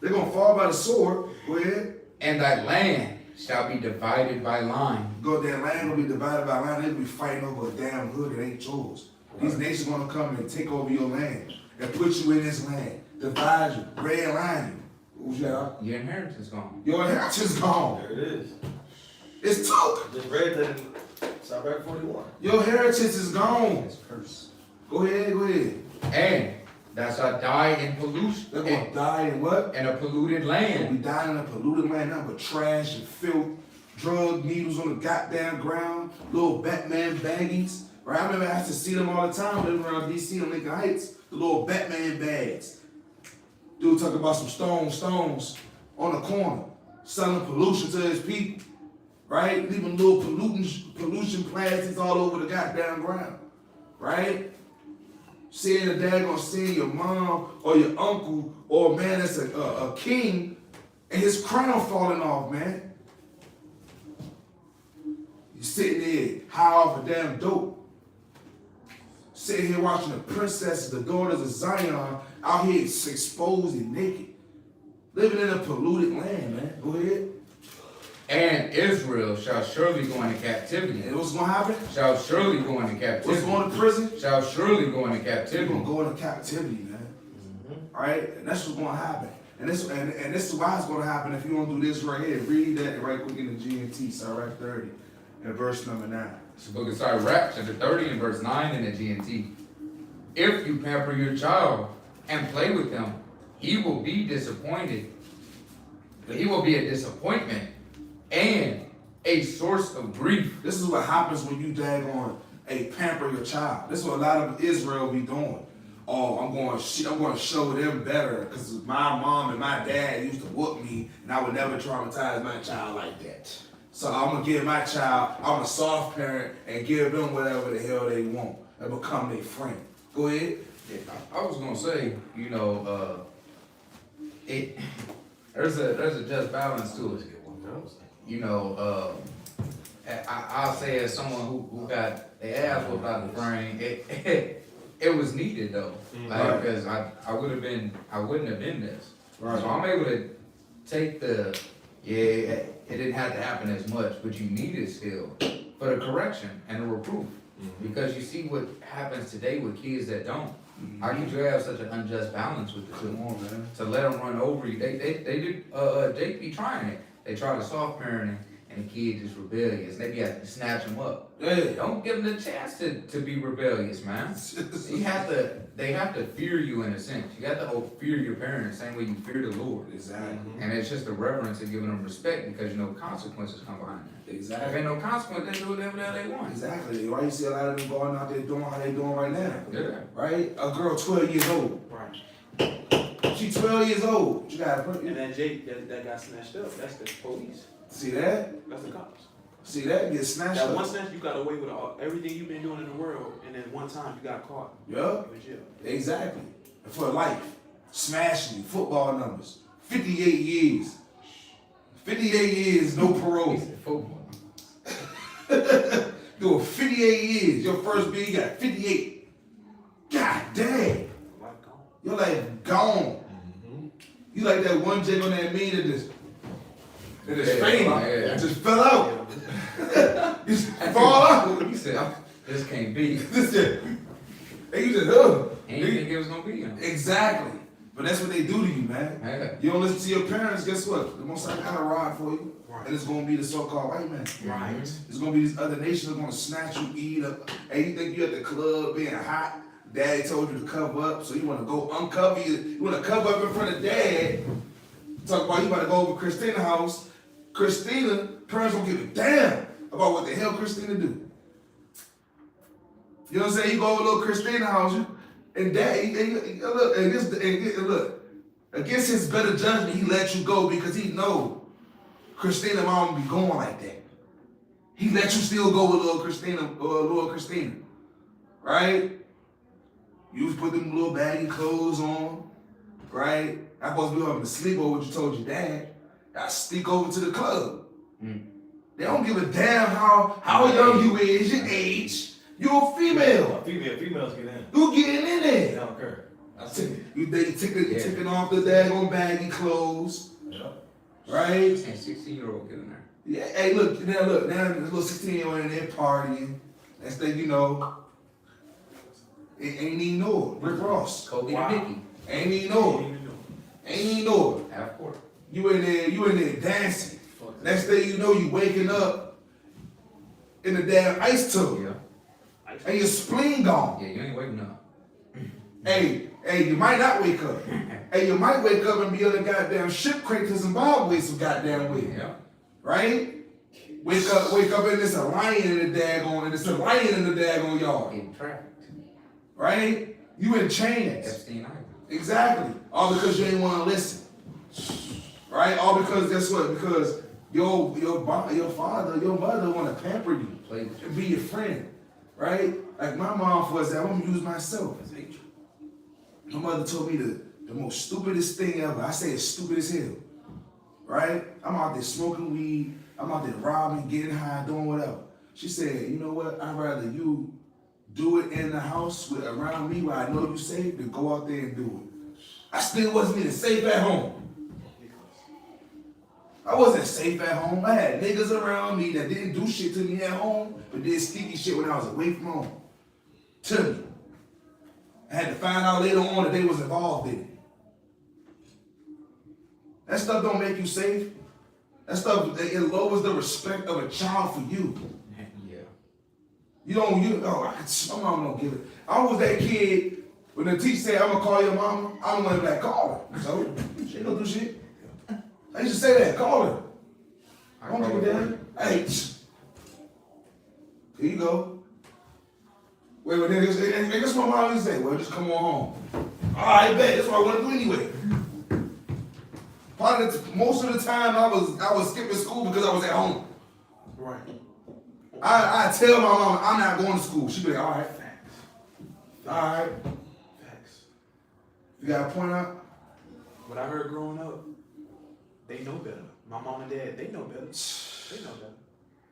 [SPEAKER 2] They're gonna fall by the sword. Go ahead.
[SPEAKER 3] And thy land shall be divided by line.
[SPEAKER 2] Go, that land will be divided by land. They'll be fighting over a damn hood that ain't yours. These nations gonna come and take over your land and put you in this land, divide you, red line you. Who's that?
[SPEAKER 3] Your inheritance is gone.
[SPEAKER 2] Your inheritance gone.
[SPEAKER 4] There it is.
[SPEAKER 2] It's took.
[SPEAKER 4] Just read that in Psalm 41.
[SPEAKER 2] Your inheritance is gone.
[SPEAKER 3] It's cursed.
[SPEAKER 2] Go ahead.
[SPEAKER 3] And thou shalt die in pollution.
[SPEAKER 2] They're gonna die in what?
[SPEAKER 3] In a polluted
[SPEAKER 2] We
[SPEAKER 3] land.
[SPEAKER 2] dying in a polluted land, nothing but trash and filth, drug needles on the goddamn ground, little Batman baggies. Right? I remember I used to see them all the time living around DC on Lincoln Heights, the little Batman bags. Dude talking about some stones on the corner, selling pollution to his people. Right? Leaving little pollution plastics all over the goddamn ground. Right? Seeing a dad gonna see your mom or your uncle or a man that's a king and his crown falling off, man. You sitting there high off a damn dope. Sitting here watching the princesses, the daughters of Zion, out here exposed and naked. Living in a polluted land, man. Go ahead.
[SPEAKER 3] And Israel shall surely go into captivity.
[SPEAKER 2] And what's gonna happen?
[SPEAKER 3] Shall surely go into
[SPEAKER 2] What's
[SPEAKER 3] captivity.
[SPEAKER 2] going to prison?
[SPEAKER 3] Shall surely go into
[SPEAKER 2] They're
[SPEAKER 3] captivity.
[SPEAKER 2] gonna go into captivity, man. Right? And that's what's gonna happen. And this is why it's gonna happen if you don't do this right here. Read that right quick in the G&T, Sirach 30, and verse number 9.
[SPEAKER 3] It's the book of Sirach, chapter 30 and verse 9 in the G&T. If you pamper your child and play with him, he will be disappointed. He will be a disappointment and a source of grief.
[SPEAKER 2] This is what happens when you daggone pamper your child. This is what a lot of Israel be doing. Oh, I'm going to show them better because my mom and my dad used to whoop me, and I would never traumatize my child like that. So I'm gonna give my child. I'm a soft parent and give them whatever the hell they want and become their friend. Go ahead.
[SPEAKER 3] Yeah, I was gonna say, there's a just balance to it. I'll say as someone who got their ass whooped out of the frame, it was needed though,
[SPEAKER 2] Right.
[SPEAKER 3] because I wouldn't have been this.
[SPEAKER 2] Right.
[SPEAKER 3] So I'm able to take it didn't have to happen as much, but you need it still for the correction and the reproof. Because you see what happens today with kids that don't. How could you have such an unjust balance with the two?
[SPEAKER 2] Come on, man.
[SPEAKER 3] To let them run over you. They be trying it. They try to soft parenting and the kid just rebellious. Maybe you have to snatch him up.
[SPEAKER 2] Yeah.
[SPEAKER 3] Don't give them the chance to be rebellious, man. They have to fear you in a sense. You have to fear your parents, same way you fear the Lord.
[SPEAKER 2] Exactly.
[SPEAKER 3] And it's just a reverence and giving them respect because you know consequences come behind it. If
[SPEAKER 2] Exactly.
[SPEAKER 3] ain't no consequence, they do whatever the hell they want.
[SPEAKER 2] Exactly. Why you see a lot of them going out there doing how they doing right now?
[SPEAKER 3] Yeah.
[SPEAKER 2] Right? A girl 12 years old.
[SPEAKER 5] Right.
[SPEAKER 2] She 12 years old. You gotta put
[SPEAKER 5] And that Jake that got snatched up, that's the police.
[SPEAKER 2] see that?
[SPEAKER 5] That's the cops.
[SPEAKER 2] See that? Get snatched
[SPEAKER 5] That
[SPEAKER 2] up.
[SPEAKER 5] one snatch, you got away with everything you've been doing in the world, and then one time you got caught.
[SPEAKER 2] Yeah.
[SPEAKER 5] You in jail.
[SPEAKER 2] Exactly. For life. Smashing football numbers. 58 years. 58 years, no
[SPEAKER 3] He
[SPEAKER 2] parole.
[SPEAKER 3] said football.
[SPEAKER 2] Doing 58 years. Your first bill, you got 58. God dang.
[SPEAKER 5] Life gone.
[SPEAKER 2] Your life gone. You like that one jig on that mean that just fainted.
[SPEAKER 3] Yeah.
[SPEAKER 2] Just fell out. Just fall out.
[SPEAKER 3] He said, this can't be.
[SPEAKER 2] This is. And you just,
[SPEAKER 3] He didn't think it was gonna be him.
[SPEAKER 2] Exactly. But that's what they do to you, man.
[SPEAKER 3] Yeah.
[SPEAKER 2] You don't listen to your parents, guess what? The most I got a rod for you.
[SPEAKER 5] Right.
[SPEAKER 2] And it's gonna be the so-called white man.
[SPEAKER 5] Right.
[SPEAKER 2] It's gonna be these other nations that are gonna snatch you, eat up. And you think you at the club being hot. Daddy told you to cover up, so you wanna go uncover you wanna cover up in front of dad. Talk about you about to go over Christina's house. Christina, parents don't give a damn about what the hell Christina do. You know what I'm saying? You go over little Christina's house, and dad, look, against his better judgment, he let you go because he know Christina mom be going like that. He let you still go with little Christina, right? You was put them little baggy clothes on, right? I supposed to be having a sleepover, what you told your dad. I sneak over to the club. They don't give a damn how young you is, your age. You're a female.
[SPEAKER 4] Females get in.
[SPEAKER 2] You getting in
[SPEAKER 4] They
[SPEAKER 2] there.
[SPEAKER 4] don't care. That's it.
[SPEAKER 2] You taking off the daggone baggy clothes,
[SPEAKER 4] Yeah.
[SPEAKER 2] right?
[SPEAKER 3] And 16-year-old get in there.
[SPEAKER 2] Yeah, hey, look, now the little 16-year-old in there partying. Next thing you know, it ain't even know it. Rick Ross.
[SPEAKER 3] Kobe
[SPEAKER 5] Wow.
[SPEAKER 3] and Mickey.
[SPEAKER 2] Ain't even know it. Ain't even know it.
[SPEAKER 3] Half court.
[SPEAKER 2] You in there dancing. Next thing you know, you waking up in the damn ice tub.
[SPEAKER 3] Yeah.
[SPEAKER 2] And your spleen gone.
[SPEAKER 3] Yeah, you ain't waking up.
[SPEAKER 2] Hey, you might not wake up. Hey, you might wake up and be on a goddamn ship crate to Zimbabwe some goddamn way.
[SPEAKER 3] Yeah.
[SPEAKER 2] Right? Wake up and it's a lion in the daggone yard.
[SPEAKER 3] Getting trafficked.
[SPEAKER 2] Right? You in chains.
[SPEAKER 3] Epstein Island.
[SPEAKER 2] Exactly. All because you ain't want to listen. Right? All because guess what? Because your father, your mother want to pamper you
[SPEAKER 3] Play with you.
[SPEAKER 2] and be your friend. Right? Like my mom for that, I'm gonna use myself. My mother told me the most stupidest thing ever. I say it's stupid as hell. Right? I'm out there smoking weed. I'm out there robbing, getting high, doing whatever. She said, you know what? I'd rather you do it in the house around me where I know you safe than go out there and do it. I still wasn't even safe at home. I wasn't safe at home. I had niggas around me that didn't do shit to me at home, but did sneaky shit when I was away from home. To me. I had to find out later on that they was involved in it. That stuff don't make you safe. That stuff, it lowers the respect of a child for you.
[SPEAKER 3] Yeah.
[SPEAKER 2] My mom don't give it. I was that kid, when the teacher said, I'm gonna call your mama, I'm gonna be like, call her. So, she don't do shit. I used to say that, call her. I don't give a damn. Hey, here you go. Wait, that's what my mom used to say. Well, just come on home. All right, bet. That's what I want to do anyway. Most of the time, I was skipping school because I was at home.
[SPEAKER 5] Right.
[SPEAKER 2] I tell my mom I'm not going to school. She be like, all right.
[SPEAKER 5] Facts.
[SPEAKER 2] All right.
[SPEAKER 5] Facts.
[SPEAKER 2] You got a point out?
[SPEAKER 5] What I heard growing up, they know better. My mom and dad, they know better. They know better.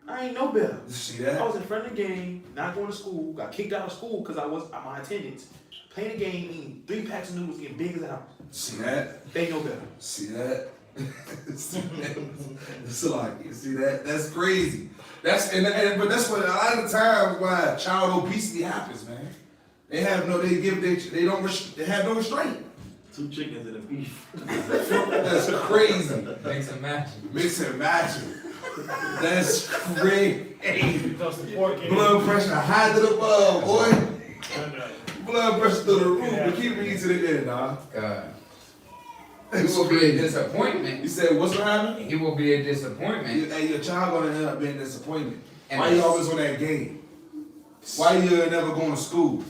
[SPEAKER 5] I ain't know better.
[SPEAKER 2] You see
[SPEAKER 5] I
[SPEAKER 2] that?
[SPEAKER 5] was in front of the game, not going to school, got kicked out of school because I was my attendance. Playing the game, eating 3 packs of noodles, getting big as a house.
[SPEAKER 2] See that?
[SPEAKER 5] They know better.
[SPEAKER 2] See that? See that? It's like, you see that? That's crazy. But that's what a lot of the times why child obesity happens, man. They have no restraint.
[SPEAKER 4] 2 chickens and a beef.
[SPEAKER 2] That's crazy.
[SPEAKER 3] Mix and match.
[SPEAKER 2] Mix and match. That's crazy.
[SPEAKER 6] Because the pork ain't-
[SPEAKER 2] Blood pressure high to the above, boy. Blood pressure through the roof. But keep reading to the end, dog.
[SPEAKER 3] God. He will be a disappointment.
[SPEAKER 2] You said, what's gonna happen?
[SPEAKER 3] He will be a disappointment.
[SPEAKER 2] Hey, your child gonna end up being disappointed.
[SPEAKER 3] And
[SPEAKER 2] Why you always on that game? Why you never going to school?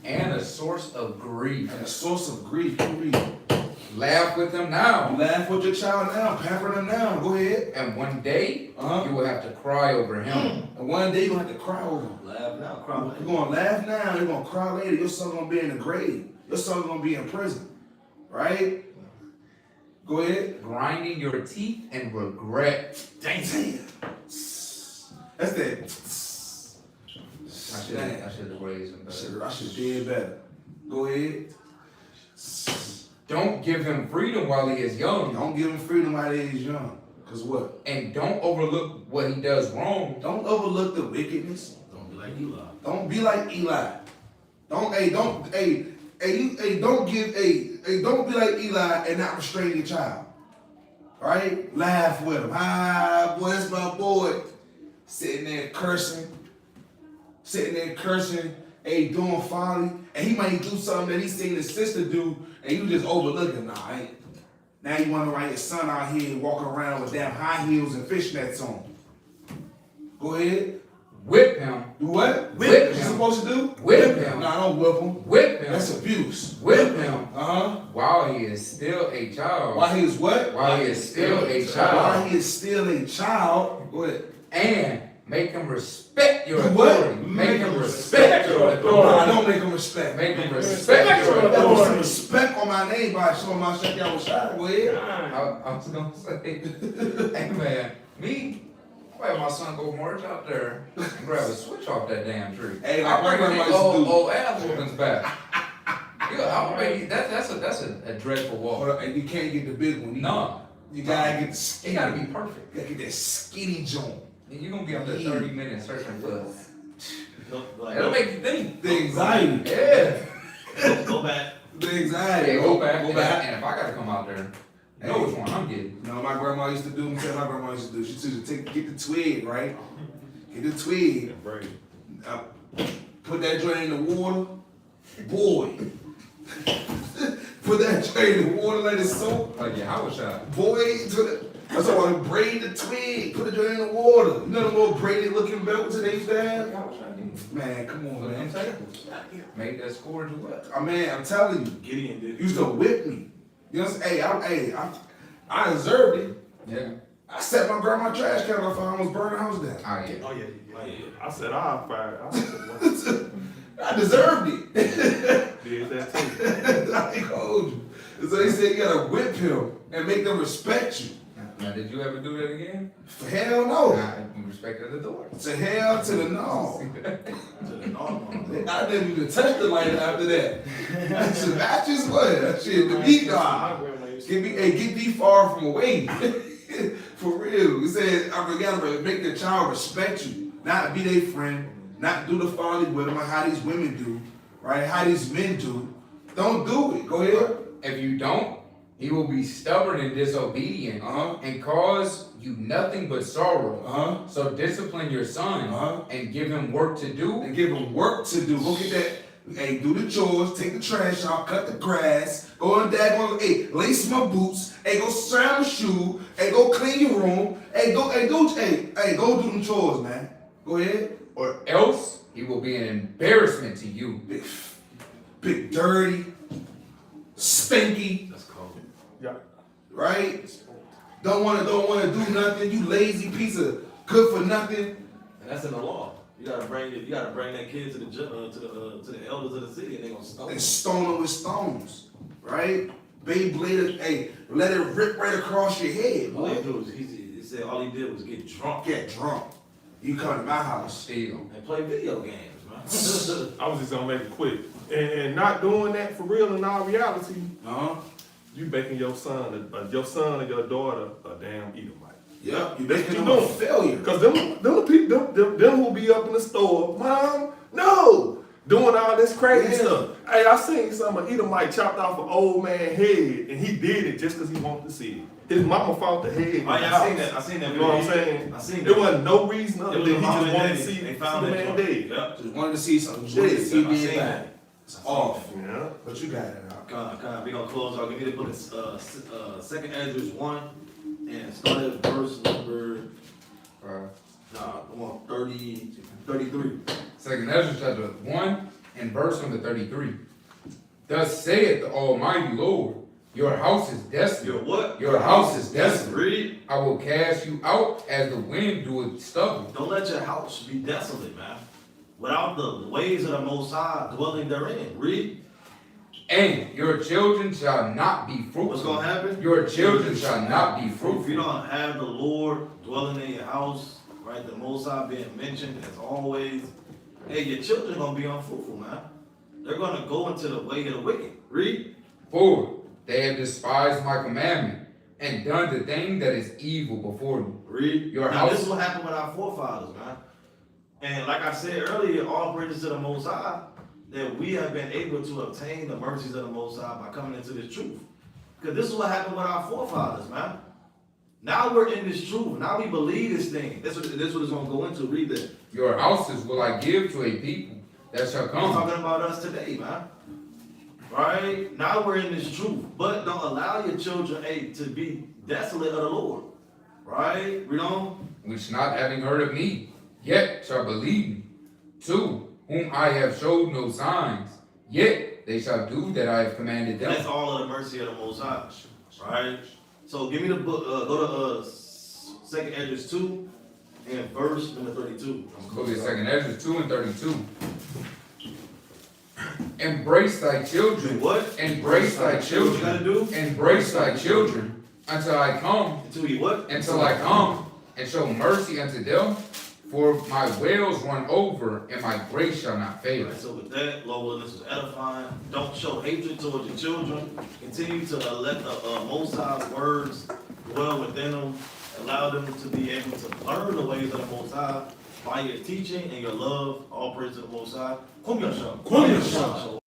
[SPEAKER 3] And a source of grief.
[SPEAKER 2] And a source of grief. You read.
[SPEAKER 3] Laugh with them now.
[SPEAKER 2] Laugh with your child now. Pamper them now. Go ahead.
[SPEAKER 3] And one day,
[SPEAKER 2] Uh-huh.
[SPEAKER 3] you will have to cry over him.
[SPEAKER 2] And one day you're gonna have to cry over him.
[SPEAKER 4] Laugh now, cry later.
[SPEAKER 2] You're gonna laugh now, you're gonna cry later. Your son gonna be in the grave. Your son gonna be in prison. Right? Go ahead.
[SPEAKER 3] Grinding your teeth and regret.
[SPEAKER 2] Damn. That's that.
[SPEAKER 3] I should have raised him better.
[SPEAKER 2] I should did better. Go ahead.
[SPEAKER 3] Don't give him freedom while he is young.
[SPEAKER 2] Don't give him freedom while he is young. Cause what?
[SPEAKER 3] And don't overlook what he does wrong.
[SPEAKER 2] Don't overlook the wickedness.
[SPEAKER 4] Don't be like Eli.
[SPEAKER 2] Don't be like Eli. Don't be like Eli and not restrain your child. Right? Laugh with him. Ah, boy, that's my boy. Sitting there cursing, hey, doing folly, and he might do something that he seen his sister do, and you just overlook him. Nah, I ain't. Now you wonder why your son out here walking around with damn high heels and fishnets on. Go ahead.
[SPEAKER 3] Whip him.
[SPEAKER 2] Do what?
[SPEAKER 3] Whip
[SPEAKER 2] What you
[SPEAKER 3] him.
[SPEAKER 2] supposed to do?
[SPEAKER 3] Whip him.
[SPEAKER 2] Nah, don't whip him.
[SPEAKER 3] Whip him.
[SPEAKER 2] That's abuse.
[SPEAKER 3] Whip him.
[SPEAKER 2] Uh-huh.
[SPEAKER 3] While he is still a child.
[SPEAKER 2] Why he is what?
[SPEAKER 3] While he is still a
[SPEAKER 2] While
[SPEAKER 3] child.
[SPEAKER 2] he is still a child. Go ahead.
[SPEAKER 3] And make him respect your
[SPEAKER 2] Do what?
[SPEAKER 3] authority. Make him respect your
[SPEAKER 2] Nah,
[SPEAKER 3] authority.
[SPEAKER 2] don't make him respect.
[SPEAKER 3] Make him respect your
[SPEAKER 2] Put some
[SPEAKER 3] authority.
[SPEAKER 2] respect on my name by showing my check out with shot. Go ahead.
[SPEAKER 3] I was gonna say, hey man, I had my son go march out there and grab a switch off that damn tree.
[SPEAKER 2] Hey,
[SPEAKER 3] I
[SPEAKER 2] like
[SPEAKER 3] bring
[SPEAKER 2] my
[SPEAKER 3] the
[SPEAKER 2] grandma used to do.
[SPEAKER 3] old ass whoopings back. Yeah, I mean, that's a dreadful walk.
[SPEAKER 2] Hold up, and you can't get the big one.
[SPEAKER 3] No,
[SPEAKER 2] You gotta get the
[SPEAKER 3] it
[SPEAKER 2] skinny.
[SPEAKER 3] gotta be perfect.
[SPEAKER 2] You gotta get that skinny joint.
[SPEAKER 3] And you're gonna be up there 30 minutes searching for.
[SPEAKER 4] Like,
[SPEAKER 3] It'll make you think.
[SPEAKER 2] The anxiety.
[SPEAKER 3] Yeah.
[SPEAKER 4] go back.
[SPEAKER 2] The anxiety.
[SPEAKER 3] Yeah, go back.
[SPEAKER 2] Go back.
[SPEAKER 3] And if I gotta come out there, know which one I'm getting.
[SPEAKER 2] You know what my grandma used to do? Let me tell you what my grandma used to do. She used to get the twig, right? Get the twig. Put that joint in the water. Boy. Put that joint in the water, let it soak.
[SPEAKER 3] Like your house shot.
[SPEAKER 2] Boy, that's why I braid the twig. Put the joint in the water. You know the little braided looking belts that they used to have? Man, come on,
[SPEAKER 3] Put it
[SPEAKER 2] man.
[SPEAKER 3] in tables. Make that score do what?
[SPEAKER 2] I'm telling you.
[SPEAKER 4] Gideon did.
[SPEAKER 2] You used to whip me. You know what I'm saying? I deserved it.
[SPEAKER 3] Yeah.
[SPEAKER 2] I set my grandma's trash can off. I almost burned the house down.
[SPEAKER 3] Oh yeah.
[SPEAKER 5] Oh yeah,
[SPEAKER 4] Oh, yeah.
[SPEAKER 1] I said I fired. I said,
[SPEAKER 2] I deserved it.
[SPEAKER 1] did that too.
[SPEAKER 2] I told you. So he said you gotta whip him and make them respect you.
[SPEAKER 3] Now, did you ever do that again?
[SPEAKER 2] Hell no.
[SPEAKER 3] Nah, you respected the door.
[SPEAKER 2] To hell to the no.
[SPEAKER 4] To the normal.
[SPEAKER 2] I didn't even touch the lighter after that. I just what? That shit, the beat dog. Get thee far from away. For real. He said, I gotta make the child respect you. Not be their friend. Not do the folly with them, how these women do. Right? How these men do. Don't do it. Go ahead.
[SPEAKER 3] If you don't, he will be stubborn and disobedient and cause you nothing but sorrow. So discipline your son and give him work to do.
[SPEAKER 2] And give him work to do. Go get that. Hey, do the chores, take the trash out, cut the grass, go on hey, lace my boots, hey, go strap my shoe, hey, go clean your room, hey, go do them chores, man. Go ahead.
[SPEAKER 3] Or else he will be an embarrassment to you.
[SPEAKER 2] Big dirty, stinky,
[SPEAKER 4] That's cold.
[SPEAKER 1] Yeah.
[SPEAKER 2] right? Don't wanna do nothing. You lazy piece of good for nothing.
[SPEAKER 4] And that's in the law. You gotta bring that kid to the elders of the city, and they gonna stone him.
[SPEAKER 2] And stone them with stones, right? Beyblade, hey, let it rip right across your head,
[SPEAKER 4] All he
[SPEAKER 2] boy.
[SPEAKER 4] do is he said all he did was get drunk
[SPEAKER 2] Get drunk. You come to my house.
[SPEAKER 3] Steal.
[SPEAKER 4] and play video games, man.
[SPEAKER 1] I was just gonna make it quick. And not doing that for real in all reality, you making your son or your daughter a damn Edomite.
[SPEAKER 2] Yep, you making
[SPEAKER 1] You
[SPEAKER 2] them a
[SPEAKER 1] doing?
[SPEAKER 2] failure.
[SPEAKER 1] Cause them who be up in the store, Mom, no, doing all this crazy
[SPEAKER 2] Yeah.
[SPEAKER 1] stuff. Hey, I seen some Edomite chopped off an old man head, and he did it just cause he wanted to see it. His mama fought the head. in
[SPEAKER 4] Oh
[SPEAKER 1] the
[SPEAKER 4] yeah,
[SPEAKER 1] house.
[SPEAKER 4] I seen that.
[SPEAKER 1] You know what I'm saying?
[SPEAKER 4] I seen
[SPEAKER 1] There
[SPEAKER 4] that.
[SPEAKER 1] wasn't no reason other
[SPEAKER 4] It was
[SPEAKER 1] than he
[SPEAKER 4] a mom
[SPEAKER 1] just
[SPEAKER 4] and
[SPEAKER 1] wanted to
[SPEAKER 4] daddy.
[SPEAKER 1] see
[SPEAKER 4] They
[SPEAKER 1] the
[SPEAKER 4] found that
[SPEAKER 1] man
[SPEAKER 4] joint.
[SPEAKER 1] dead.
[SPEAKER 4] Yep.
[SPEAKER 2] Just wanted to see something. Just wanted to
[SPEAKER 1] Yeah,
[SPEAKER 2] see
[SPEAKER 4] I
[SPEAKER 2] being
[SPEAKER 4] seen
[SPEAKER 2] back.
[SPEAKER 4] that.
[SPEAKER 2] It's off.
[SPEAKER 1] Yeah.
[SPEAKER 2] But you got it out.
[SPEAKER 4] We gonna close out. Give me the book of 2 Ezra 1 and start at verse number 33.
[SPEAKER 3] Second Ezra chapter 1 and verse number 33. Thus saith the Almighty Lord, your house is desolate.
[SPEAKER 4] Your what?
[SPEAKER 3] Your house is desolate.
[SPEAKER 4] Read.
[SPEAKER 3] I will cast you out as the wind doeth stubble.
[SPEAKER 4] Don't let your house be desolate, man. Without the ways of the Most High dwelling therein. Read.
[SPEAKER 3] And your children shall not be fruitful.
[SPEAKER 4] What's gonna happen?
[SPEAKER 3] Your children shall not be
[SPEAKER 4] If you
[SPEAKER 3] fruitful.
[SPEAKER 4] don't have the Lord dwelling in your house, right, the Most High being mentioned as always, hey, your children gonna be unfruitful, man. They're gonna go into the way of the wicked. Read.
[SPEAKER 3] For they have despised my commandment and done the thing that is evil before me.
[SPEAKER 4] Read.
[SPEAKER 3] Your
[SPEAKER 4] Now,
[SPEAKER 3] house-
[SPEAKER 4] this is what happened with our forefathers, man. And like I said earlier, all praises to the Most High, that we have been able to obtain the mercies of the Most High by coming into this truth. Because this is what happened with our forefathers, man. Now we're in this truth. Now we believe this thing. This is what it's going to go into. Read that.
[SPEAKER 3] Your houses will I give to a people that shall
[SPEAKER 4] He's
[SPEAKER 3] come.
[SPEAKER 4] talking about us today, man. Right? Now we're in this truth. But don't allow your children, hey, to be desolate of the Lord. Right? Read on.
[SPEAKER 3] Which not having heard of me, yet shall believe me. 2, whom I have showed no signs, yet they shall do that I have commanded them.
[SPEAKER 4] That's all of the mercy of the Most High. Right? So give me the book, go to 2 Ezra 2 and verse number 32.
[SPEAKER 3] Look at 2 Ezra 2 and 32. Embrace thy
[SPEAKER 4] Do
[SPEAKER 3] children.
[SPEAKER 4] what?
[SPEAKER 3] Embrace thy
[SPEAKER 4] What you gotta
[SPEAKER 3] children.
[SPEAKER 4] do?
[SPEAKER 3] Embrace thy children until I come.
[SPEAKER 4] Until he what?
[SPEAKER 3] Until I come and show mercy unto them. For my wells run over, and my grace shall not fail.
[SPEAKER 4] Right, so with that, Lord, this is edifying. Don't show hatred towards your children. Continue to let the Most High's words dwell within them. Allow them to be able to learn the ways of the Most High by your teaching and your love. All praise to the Most High. Kum Yasham.